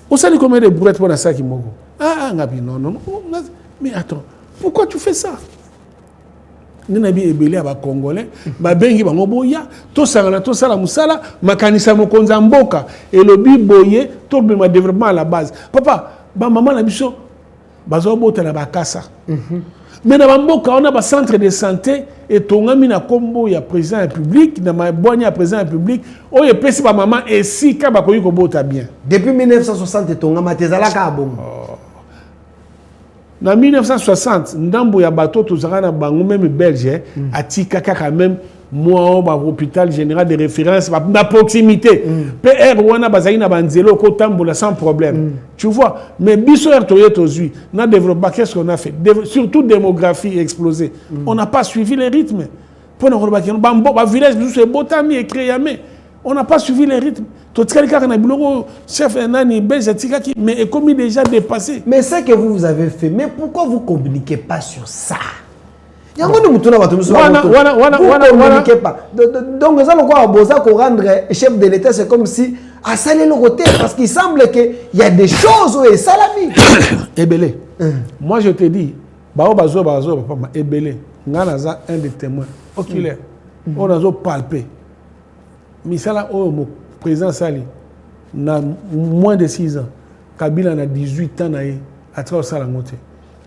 Au salut, combien de brouettes pour la sac mogo? Ah, non. Mais attends, pourquoi tu fais ça? Nous avons ébélé à Congolais, Babengi Bangoboya, tout ça, la moussala, Makanisa Mokonza Mboka, et le biboye, tout le développement à la base. Papa, maman, la mission, Bazobo, tu as la kassa. Mais dans Mboka, on a un centre de santé et ton ami na combo ya président de la République, na ma bonne ya président de la République, oh il pèse pas maman et si ka ba koyi ko bota bien. Depuis 1960 ton ami tezala ka bon. Na 1960, ndambo ya bateau tozaka na bango même belge atika kaka même moi ba hôpital général de référence na proximité. PR wana bazali na banzelo ko tambola sans problème. Tu vois, mais biso ertoye tozui, na développement qu'est-ce qu'on a fait? Surtout démographie explosée. On n'a pas suivi les rythmes. Pour nous remarquer bambo ba village biso c'est botami et créamé. On n'a pas suivi les rythmes. Totikali kaka na biloko chef nani belge tikaki mais comme déjà dépassé. Mais c'est que vous avez fait, mais pourquoi vous communiquez pas sur ça? Vous ne communiquez pas. Donc, nous allons rendre chef de l'État, c'est comme si à saler le côté, parce qu'il semble qu'il y a des choses où il y a la vie. Ebélé. Moi, je te dis, Ebélé, nous avons un des témoins oculaires. On a palpé. Mais ça, là, le président Sali, a moins de 6 ans. Kabila a 18 ans à travers ça. Nous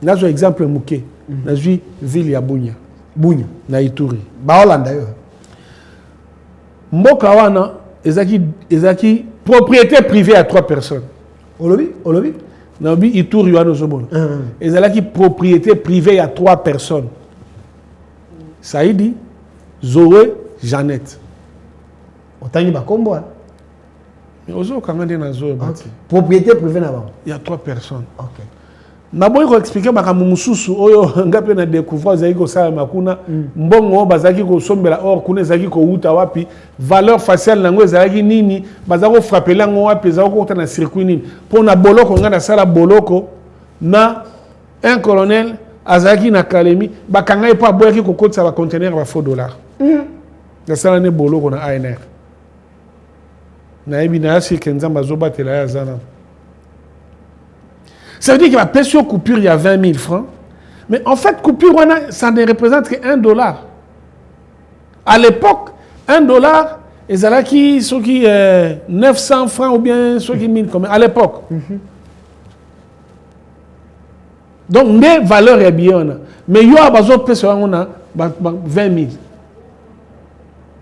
avons un exemple Mouké. Dans la ville ya Bunya. Na Ituri. Ba d'ailleurs. Mboka wana ezaki propriété privée à 3 personnes. Olobi? Nabi Ituri wana zobona. Ezalaki propriété privée à 3 personnes. Saïdi, Zoé, Jeannette. Otangi ba kombo. Mais ozo kangande na Zoé bati. Propriété privée là-bas. Il y a 3 personnes. OK. Naboyi ko expliquer makambo mususu oyo ngape na découvrir zaki ko sala makuna mbongo bazaki ko sombela or kuna zaki ko uta wapi valeur faciale nango zaki nini bazako frapper lango wapi zako ko na circuit nini pona boloko ngana sala boloko na un colonel azaki na kalemi bakanga pa boyaki ko kotsa ba conteneur ba faux $. Na sala ne boloko na ANR na ebi na asi kenzamba zobatela ya zana. Ça veut dire qu'il y a pression coupure, il y a 20 000 francs. Mais en fait, coupure, ça ne représente que $1. À l'époque, $1, ils allaient qui, ceux qui 900 francs ou bien ceux qui 1000 comme à l'époque. Donc, les valeurs est bien. Mais il y a des autres personnes, on a 20 000.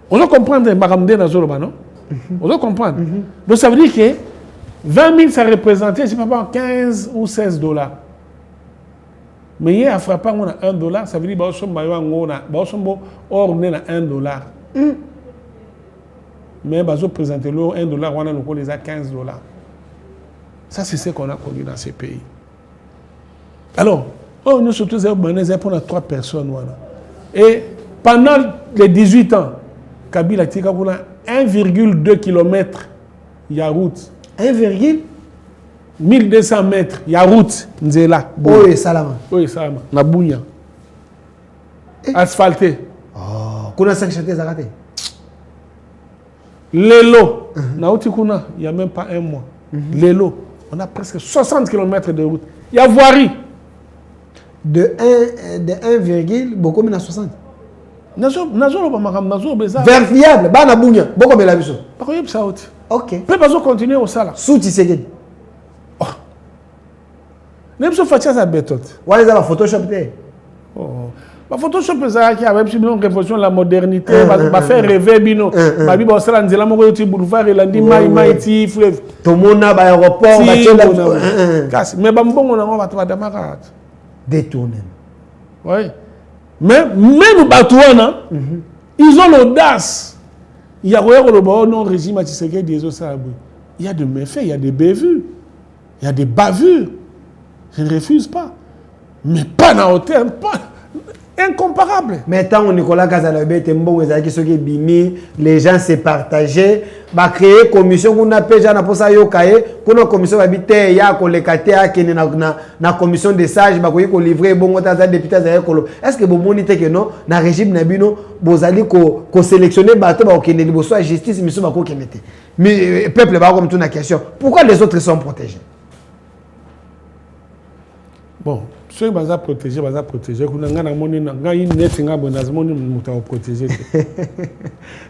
On doit comprendre, non? On doit comprendre. Donc, ça veut dire que 20 000, ça représentait, je ne sais pas, 15 ou $16. Mais il y a frappé on a $1, ça veut dire que on a $1. Mais ils ont présenté $1, on a les $15. Ça, c'est ce qu'on a connu dans ces pays. Alors, nous surtout, pour 3 personnes. Et pendant les 18 ans, Kabila a 1,2 km de route. 1200 mètres, il y a route, Nzela. Oui, Salama. Oui, Salama. Na Bounia. Asphalté. Oh, kuna 5 chantiers arrêtés. Lélo. Na Outikuna, il n'y a même pas un mois. Lélo. On a presque 60 km de route. Il y a voirie. De 1, beaucoup mais 60. Vers fiable, ba na Bounia, beaucoup mais la biso. Pas quoi ça out. OK. Peut pas continuer au sala. Souti Segedi. Oh. Même si Fatia ça bêtote. Ouais, les a Photoshop té. Oh. Ba Photoshop ça qui a même si une révolution de la modernité, ba faire rêver bino. Ba bi ba sala nzela moko ti boulevard elandi mai ti fleuve. Tomona ba aéroport ba tela. Kasi mais ba mbongo na ba ta damaka. Détourné. Oui. Mais même Batouana, ils ont l'audace. Il y a non régime à Tshisekedi des Osabou. Il y a des méfaits, il y a des bévues, il y a des bavures. Je ne refuse pas. Mais pas dans hauteur, pas incomparable. Mais tant Nicolas Kazalabé était bon, les gens s'est partagé. Bah créer commission qu'on appelle déjà pour ça yokaye, qu'on a commission habité ya kolekate a qui na commission des sages bah qu'on livrer bon ta député za ekolo. Est-ce que bon monite que non na régime na bino bozali ko sélectionner bateau ba okende liboso à justice miso ba ko kenete. Mais peuple ba comme tout na question. Pourquoi les autres sont protégés? Bon, ceux qui sont protégés, ils sont protégés.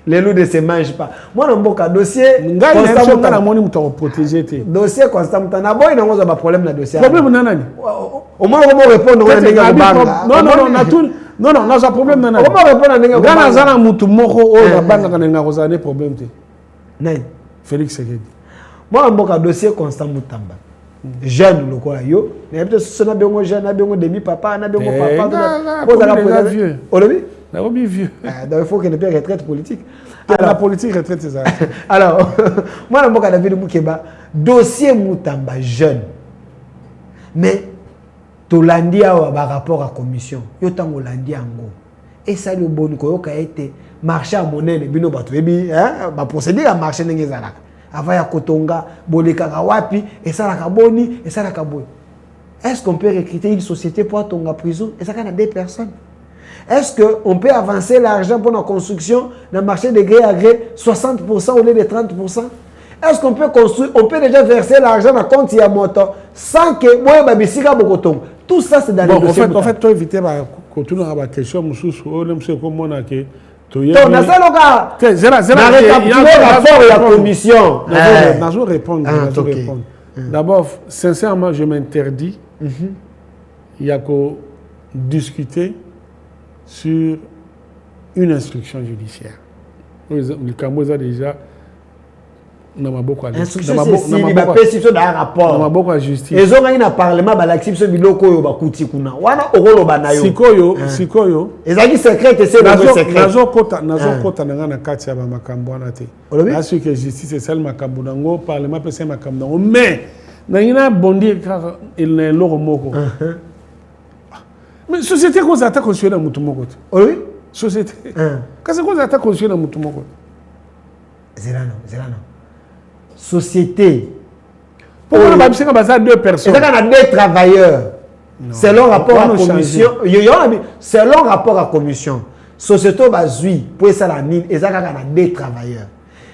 Les loups ne se mangent pas. Moi, dans mon dossier, dossier constant, tu as un problème dans le dossier. Problème, au moins, comment répondre non, non, non, problème. Comment répondre à problème. Félix Segedi. Moi, mon dossier constant, jeune le quoi yo mais peut-être ce na bengo jeune na bengo demi papa na bengo papa on a vieux on a vieux donc il faut qu'il y ait une retraite politique. Alors, la politique retraite c'est ça. Alors moi na mboka David Mukeba dossier Mutamba jeune mais tolandi awa ba rapport à commission yo tango landi ango et ça le bon ko yo ka été marché à monnaie bino bato ebi hein ba procéder à marché ndenge zalaka avant ya kotonga bolekaka wapi et ça la kaboni et ça la kaboy. Est-ce qu'on peut recruter une société pour tonga prison et ça quand a des personnes? Est-ce que on peut avancer l'argent pour la construction dans le marché de gré à gré 60% au lieu de 30%? Est-ce qu'on peut construire, on peut déjà verser l'argent dans le compte Yamoto sans que moi babisika bokotonga? Tout ça c'est dans les dossiers. En fait toi éviter que tu n'as pas question mususu o nem se comme on a que donc, la commission. Je vais répondre. D'abord, sincèrement, je m'interdis. Il y a qu'à discuter sur une instruction judiciaire. Le Cameroun a déjà. On a beaucoup à justice. On a beaucoup à justice. Et on a un parlement qui a biloko bakuti kuna. Wana okolo banayo. Sikoyo. Ezaki secret c'est le secret. Nazo kota nanga na kati ya makambo wana te. Parce que justice c'est celle makambo nango parlement peut c'est makambo nango mais Nangina bondi car il n'est l'eau moko. Mais société qu'on s'attaque construire dans Moutoumoko. Oui. Société. Qu'est-ce qu'on s'attaque construire dans Moutoumoko? C'est là non. Société. Pourquoi on a besoin de 2 personnes? Il y a 2 travailleurs. Selon rapport à commission. Selon rapport à commission. Société bazui pour ça la mine et ça quand on a 2 travailleurs.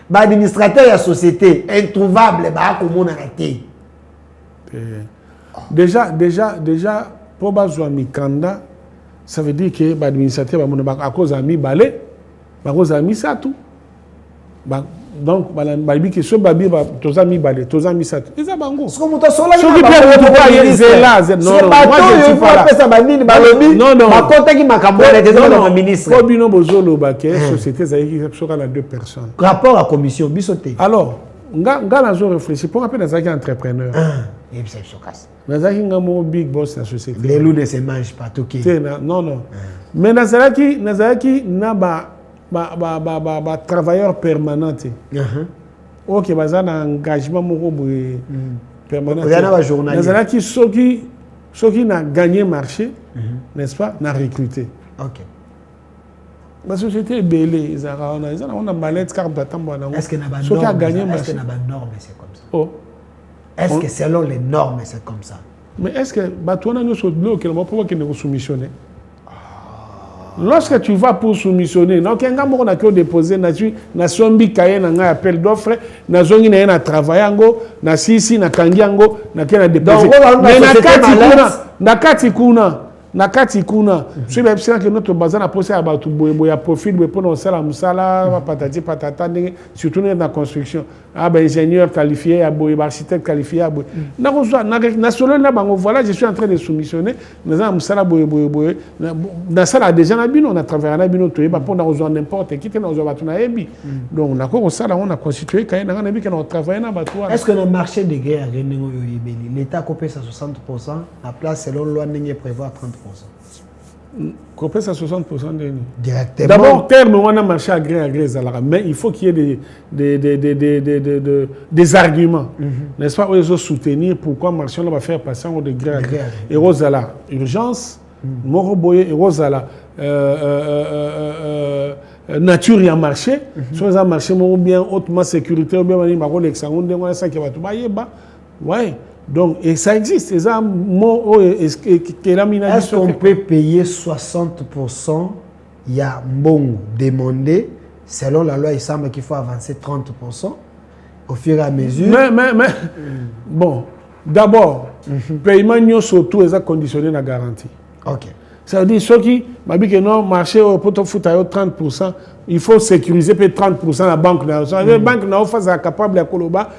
L'administrateur de la société introuvable bah comment on a raté. Déjà pour bazoa mikanda ça veut dire que l'administrateur va à cause ami balé à cause ami ça tout. Donc balibi que ce babi va tous amis balé tous amis ça tout. Ça bango. Ce que mon sola ce qui peut pas y là non moi je suis pas là. Non ma compte qui m'a cambolé des hommes ministre. Ko bino bozolo ba que société ça qui sera la 2 personnes. Rapport à commission bisoté. Alors nga nazo réfléchir pour appeler dans un entrepreneur. Et c'est chocasse. Nazaki ngamo big boss la société. Les loups ne se mangent pas tout qui. Non. Mais Nazaki na ba travailleur permanent. OK, baza na engagement moko boye permanent. Il y a un journaliste. Nazaki soki na gagné marché, n'est-ce pas, na recruter. OK. La société est belle, on a mallette carte d'attendre. Est-ce que na ba norme? Est-ce que na ba norme c'est comme ça? Oh. Est-ce que selon les normes c'est comme ça? Mais est-ce que batona nous sommes bloqués le pourquoi qu'il ne soumissionner? Lorsque tu vas pour soumissionner, donc un gars on a que déposer na sombi kaye na nga appel d'offre na zongi na travailler ngo na sisi na kangiango na kena déposer. Mais na kati kuna so bien que notre bazana poser à batu boya profil pour non sala musala patati patata surtout dans la construction ingénieur qualifié architecte qualifié na solo na bango voilà je suis en train de soumissionner na musala boya na sala déjà na bino on a travaillé na bino to pour na rejoindre n'importe qui na rejoindre batu na ebi donc on a ko sala on a constitué quand na ebi qu'on travaille na batu. Est-ce que le marché de guerre l'état copé à 60%, la place selon loi n'est prévoit 30%? Copé à 60% de directement. D'abord, terme, on a marché à gré, mais il faut qu'il y ait des arguments, n'est-ce pas, pour soutenir pourquoi marché va faire passer en de gré à gré. Et Rosala, urgence, Moroboye et Rosala, nature, il y a marché, sur les marchés, bien hautement sécurité, ou bien, il y a un hexagone, ça qui va tout bailler, ouais. Donc, et ça existe. Est-ce qu'on peut payer 60%? Il y a bon demandé. Selon la loi, il semble qu'il faut avancer 30% au fur et à mesure. Mais bon, d'abord, paiement surtout est conditionné à la garantie. OK. Ça veut dire ceux qui m'ont dit que non, marché au poteau foot à 30%, il faut sécuriser peut 30% la banque. La banque n'a pas capable de Koloba.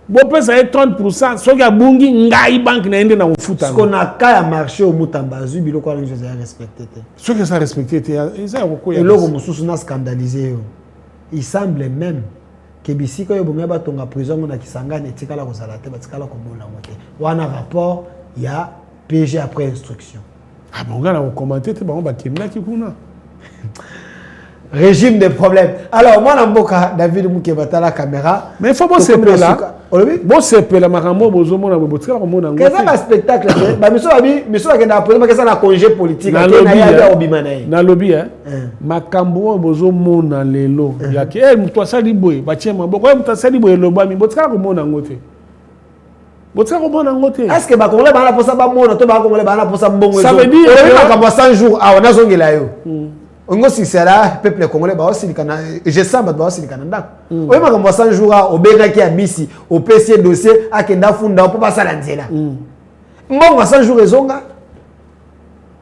Bon, ça est 30%. Ce qui a bungi, ngai banque n'a pas de foot. Ce qu'on a qu'à marcher au Moutambazu, il faut respecter. Ce que ça respecté, ils ont et l'autre, on a scandalisé. Il semble même que si quand il y a une prison, on a qui s'engage, il y a un rapport, il y a PG après instruction. Ah bon, on a commenté, on va régime des problèmes. Alors, moi, je David Moukebata la caméra. Mais il faut bosser là. Bosser là, Marambo, Bozomo, Bobotra, Ramon. Quel est le spectacle? Monsieur a appelé, mais c'est un congé politique. Dans lobby, hein. Makambo, Bozomo, dans les lots. Il y a qui, toi, ça dit boy, bâtiment, pourquoi tu as ça dit boy, le bas, mais Botra, Ramon, en côté. Est-ce que Bakongle va pour ça, ça veut dire que 100 jours, on a zongi là. On si c'est là, peuple congolais, je sens que Canada. On va 100 jours au Bénaki à Missi, au PC dossier, à Kenda Funda, pour passer à l'Anzela. Moi, 100 jours, ils ont.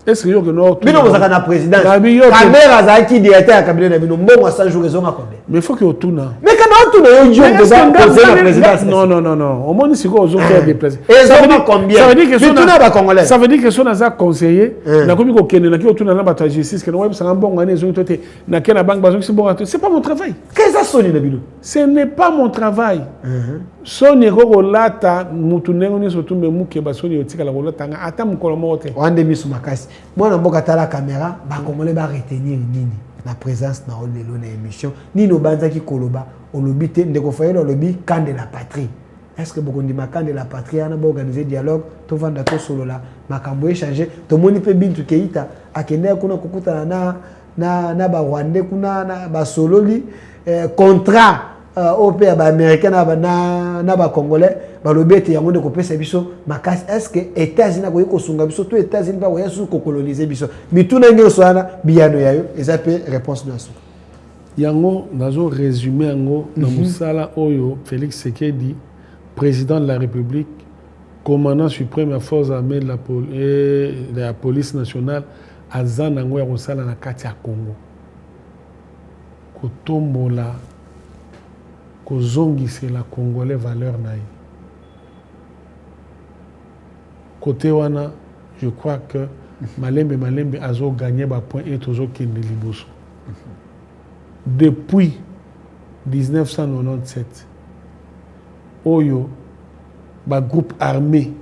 Est-ce que vous avez mais non, vous avez un président. Caméra Zaki directeur à cabinet de Bon, 100 jours, ils ont accordé. Mais il faut que vous tournez. Mais quand on tourne, ils ont posé la présidence. Non. Au moins, c'est quoi aux autres déplacés. Et ça veut dire combien? Ça veut dire que ça veut dire que si on a conseillé, na komi ko kene na ki otuna na bata justice que nous sommes bon année zo toté na kena banque bazo c'est bon c'est pas mon travail. Qu'est-ce que ça sonne na bino? Ce n'est pas mon travail. Soni ko lata mutu nengo ni sotumbe muke ba soni otika la kolata nga ata mukolo mote. Wande misu makasi. Moi na mboka tala caméra ba congolais ba retenir nini na présence na lelo na émission ni no banza ki koloba olobité ndeko fayelo lobi camp de la patrie. est-ce que beaucoup de macan de la patrie a organisé dialogue tout vendre tout solo là makambo échanger tout moni pe bintu keita akende kuna kukuta na ba Rwandais kuna na ba sololi contrat au pays américain na ba congolais ba lobete yango de kopesa biso makasi est-ce que États-Unis ko yokosunga biso to États-Unis ba yasu ko coloniser biso mituna ngelo soana biyano yayo ezape réponse de asu yango nazo résumé yango na musala oyo Félix Tshisekedi président de la République commandant suprême des forces armées de la police nationale aza nango ya kosala na kati ya Congo kotombola kozongisela congolais valeur na ye côté wana je crois que malembe azo gagné ba point et tozo kende liboso depuis 1997 oyo ba groupe armé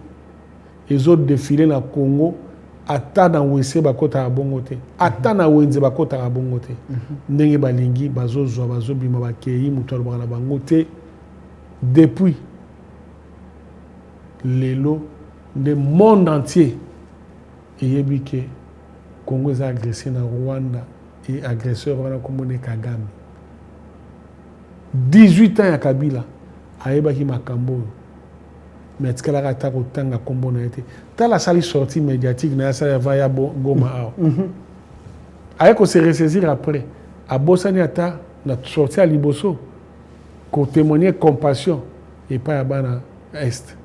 les autres défilé na Congo ata na wese bakota ya bongo te ata na wenze bakota ya bongo te ndenge balingi bazozwa bazobima bakei mutu alobaka na bango te depuis lelo le monde entier eyebi ke Congo est agressé na Rwanda et agresseur wana komone Kagame 18 ans ya Kabila ayebaki makambo oyo mais tkalaka ta kotanga kombo na été ta la sali sortie médiatique na ça va ya Goma awa ayeko se ressaisir après abosani ata na sortie à liboso ko témoigner compassion et pas ya bana est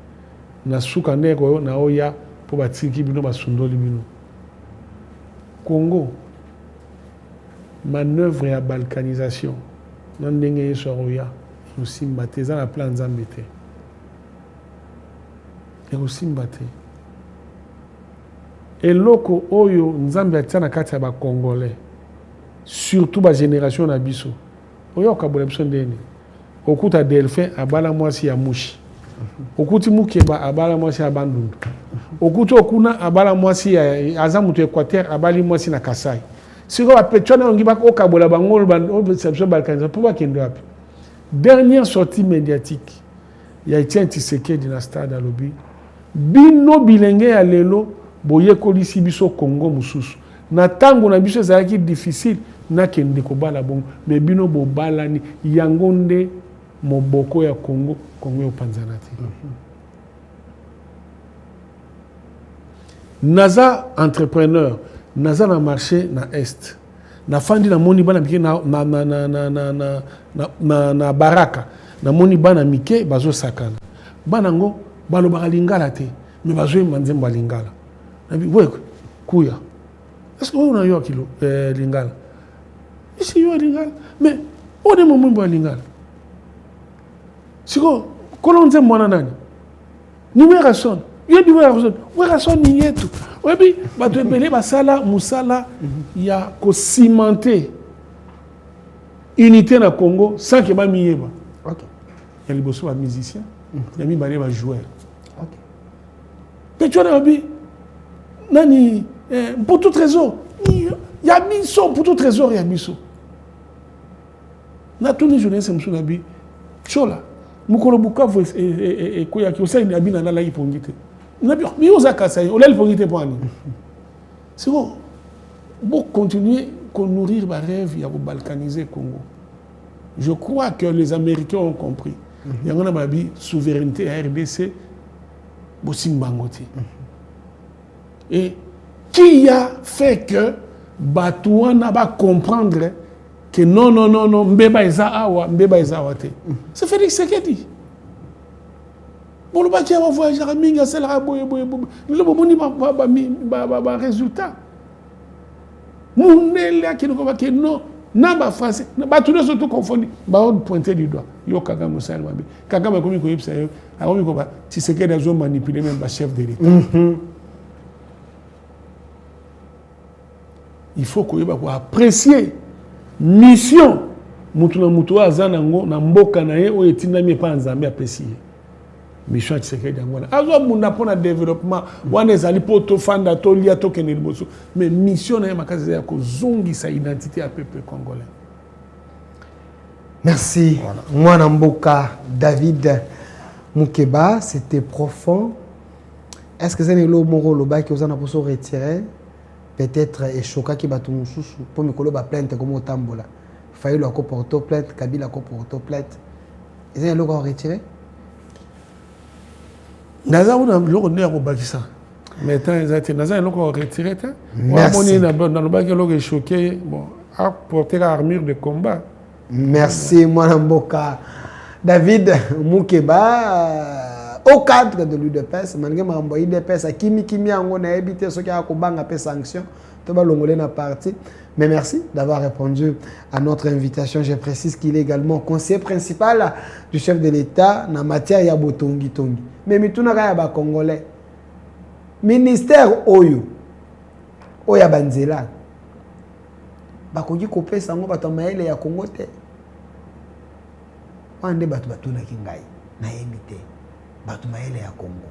na suka ndeko na oya po batiki bino basundoli bino Congo manœuvre ya balkanisation na ndenge yeso oya aussi mbateza na plan Nzambe te et aussi mbaté et loko oyo Nzambe atia na kati ya ba congolais surtout ba génération na biso oyo kabola biso ndeni okuta delphin abala mwasi ya mushi okuti mukeba abala mwasi ya bandundu okuti okuna abala mwasi ya azamutu Équateur abali mwasi na Kasai siko ba petona ngi ba okabola bangolo ba perception balkanisation pour ba kendo api dernière sortie médiatique ya Etienne Tshisekedi na stade à lobby bino bilenge ya lelo boye kolisi biso Congo mususu na tango na biso ezalaki difficile na kende ko bala bongo mais bino bo balani yango nde moboko ya Congo yo panzana te naza entrepreneur naza na marché na est na fandi na moni bana mike na baraka na moni bana mike bazo sakana bana ngo balobaka lingala te mais bazoyemba nzembo ya lingala nabi we kuya est-ce que oyo na yo kilo lingala isi yo lingala mais ode momwimbo ya lingala siko kolo nzembo wana nani numero son yebi we son ni yetu webi bato ebele basala musala ya cimenter unité na Congo sans que ba miyeba OK ya liboso ba musicien ya mi bale ba joueur OK mais tu as dit nani pour tout trésor ya biso pour tout trésor ya biso na tuni jeunesse msuna bi chola mukolo Bukavu e koya ki osai na bina na la ipongite na bi mi ozaka sai ola ipongite poani c'est bon pour continuer qu'on nourrir ba rêve ya balkaniser Congo. Je crois que les Américains ont compris. Il y a une souveraineté à RDC, Bossimbangote. Et qui a fait que Batouana va comprendre que non, Mbeba Ezawa, c'est Félix Tshisekedi. Bon, le bâti va voyager à Minga, c'est la boye. Le bon résultat. Mounela qui ne va pas non. Naba face, tout le monde confondu. On pointer du doigt. Yo Kagame Moussal Mabi. Kagame comme il ça. Alors il va. Si c'est qu'ils ont manipulé même le chef de l'État. Il faut qu'on apprécier mission. Mutuna mutua azanango na mboka na ye o etinda mi pa nzambe apprécier. Mission Tshisekedi ngwana. Azo munda pona développement wana ezali poto fanda to lia to keneli boso. Mais mission na makazi ya ko zongi sa identité à peuple congolais. Merci. Mwana mboka David Moukeba, c'était profond. Est-ce que c'est le mot loba qui vous en a pour se retirer? Peut-être et choquant qui va tout pour me coller plainte comme au tambola. Failli le porter plainte, Kabila porter plainte. Est-ce que le retiré? Naza on a le nerf au Bakissa. Mais tant ils Naza ils l'ont retiré. Merci. Dans le bac ils choqué. Bon, à porter l'armure de combat. Merci Mwanamboka. David Moukeba, au cadre de l'UDPS, malgré ma envoyé l'UDPS à Kimi on a évité ce qui a un peu sanction. Tout le monde est parti. Mais merci d'avoir répondu à notre invitation. Je précise qu'il est également conseiller principal du chef de l'État en matière de Botongi Tongi. Mais tout n'a pas congolais. Ministère Oyo, Oya Banzela. Bakoki kopé sango batamaele ya Congo te. Wande batu na kingai na yebite. Batu maele ya Congo.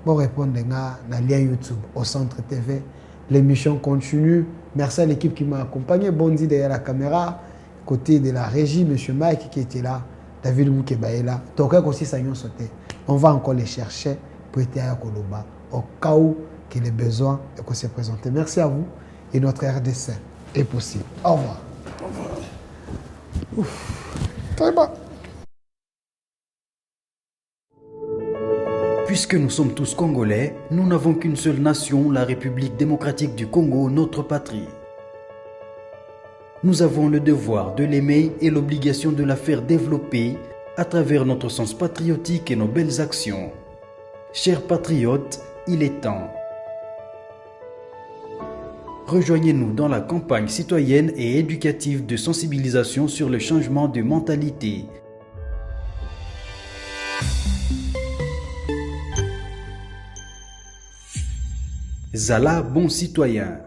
Bon répondre na lien YouTube au Centre TV. L'émission continue. Merci à l'équipe qui m'a accompagné. Bondi derrière la caméra. Côté de la régie, M. Mike qui était là. David Moukeba est là. Donc, aussi, ça y est sauté. On va encore les chercher pour être à Koloba. Au cas où qu'il ait besoin et qu'on s'est présenté. Merci à vous. Et notre RDC est possible. Au revoir. Au revoir. Ouf. Très bien. Puisque nous sommes tous Congolais, nous n'avons qu'une seule nation, la République démocratique du Congo, notre patrie. Nous avons le devoir de l'aimer et l'obligation de la faire développer à travers notre sens patriotique et nos belles actions. Chers patriotes, il est temps. Rejoignez-nous dans la campagne citoyenne et éducative de sensibilisation sur le changement de mentalité. Zala, bon citoyen.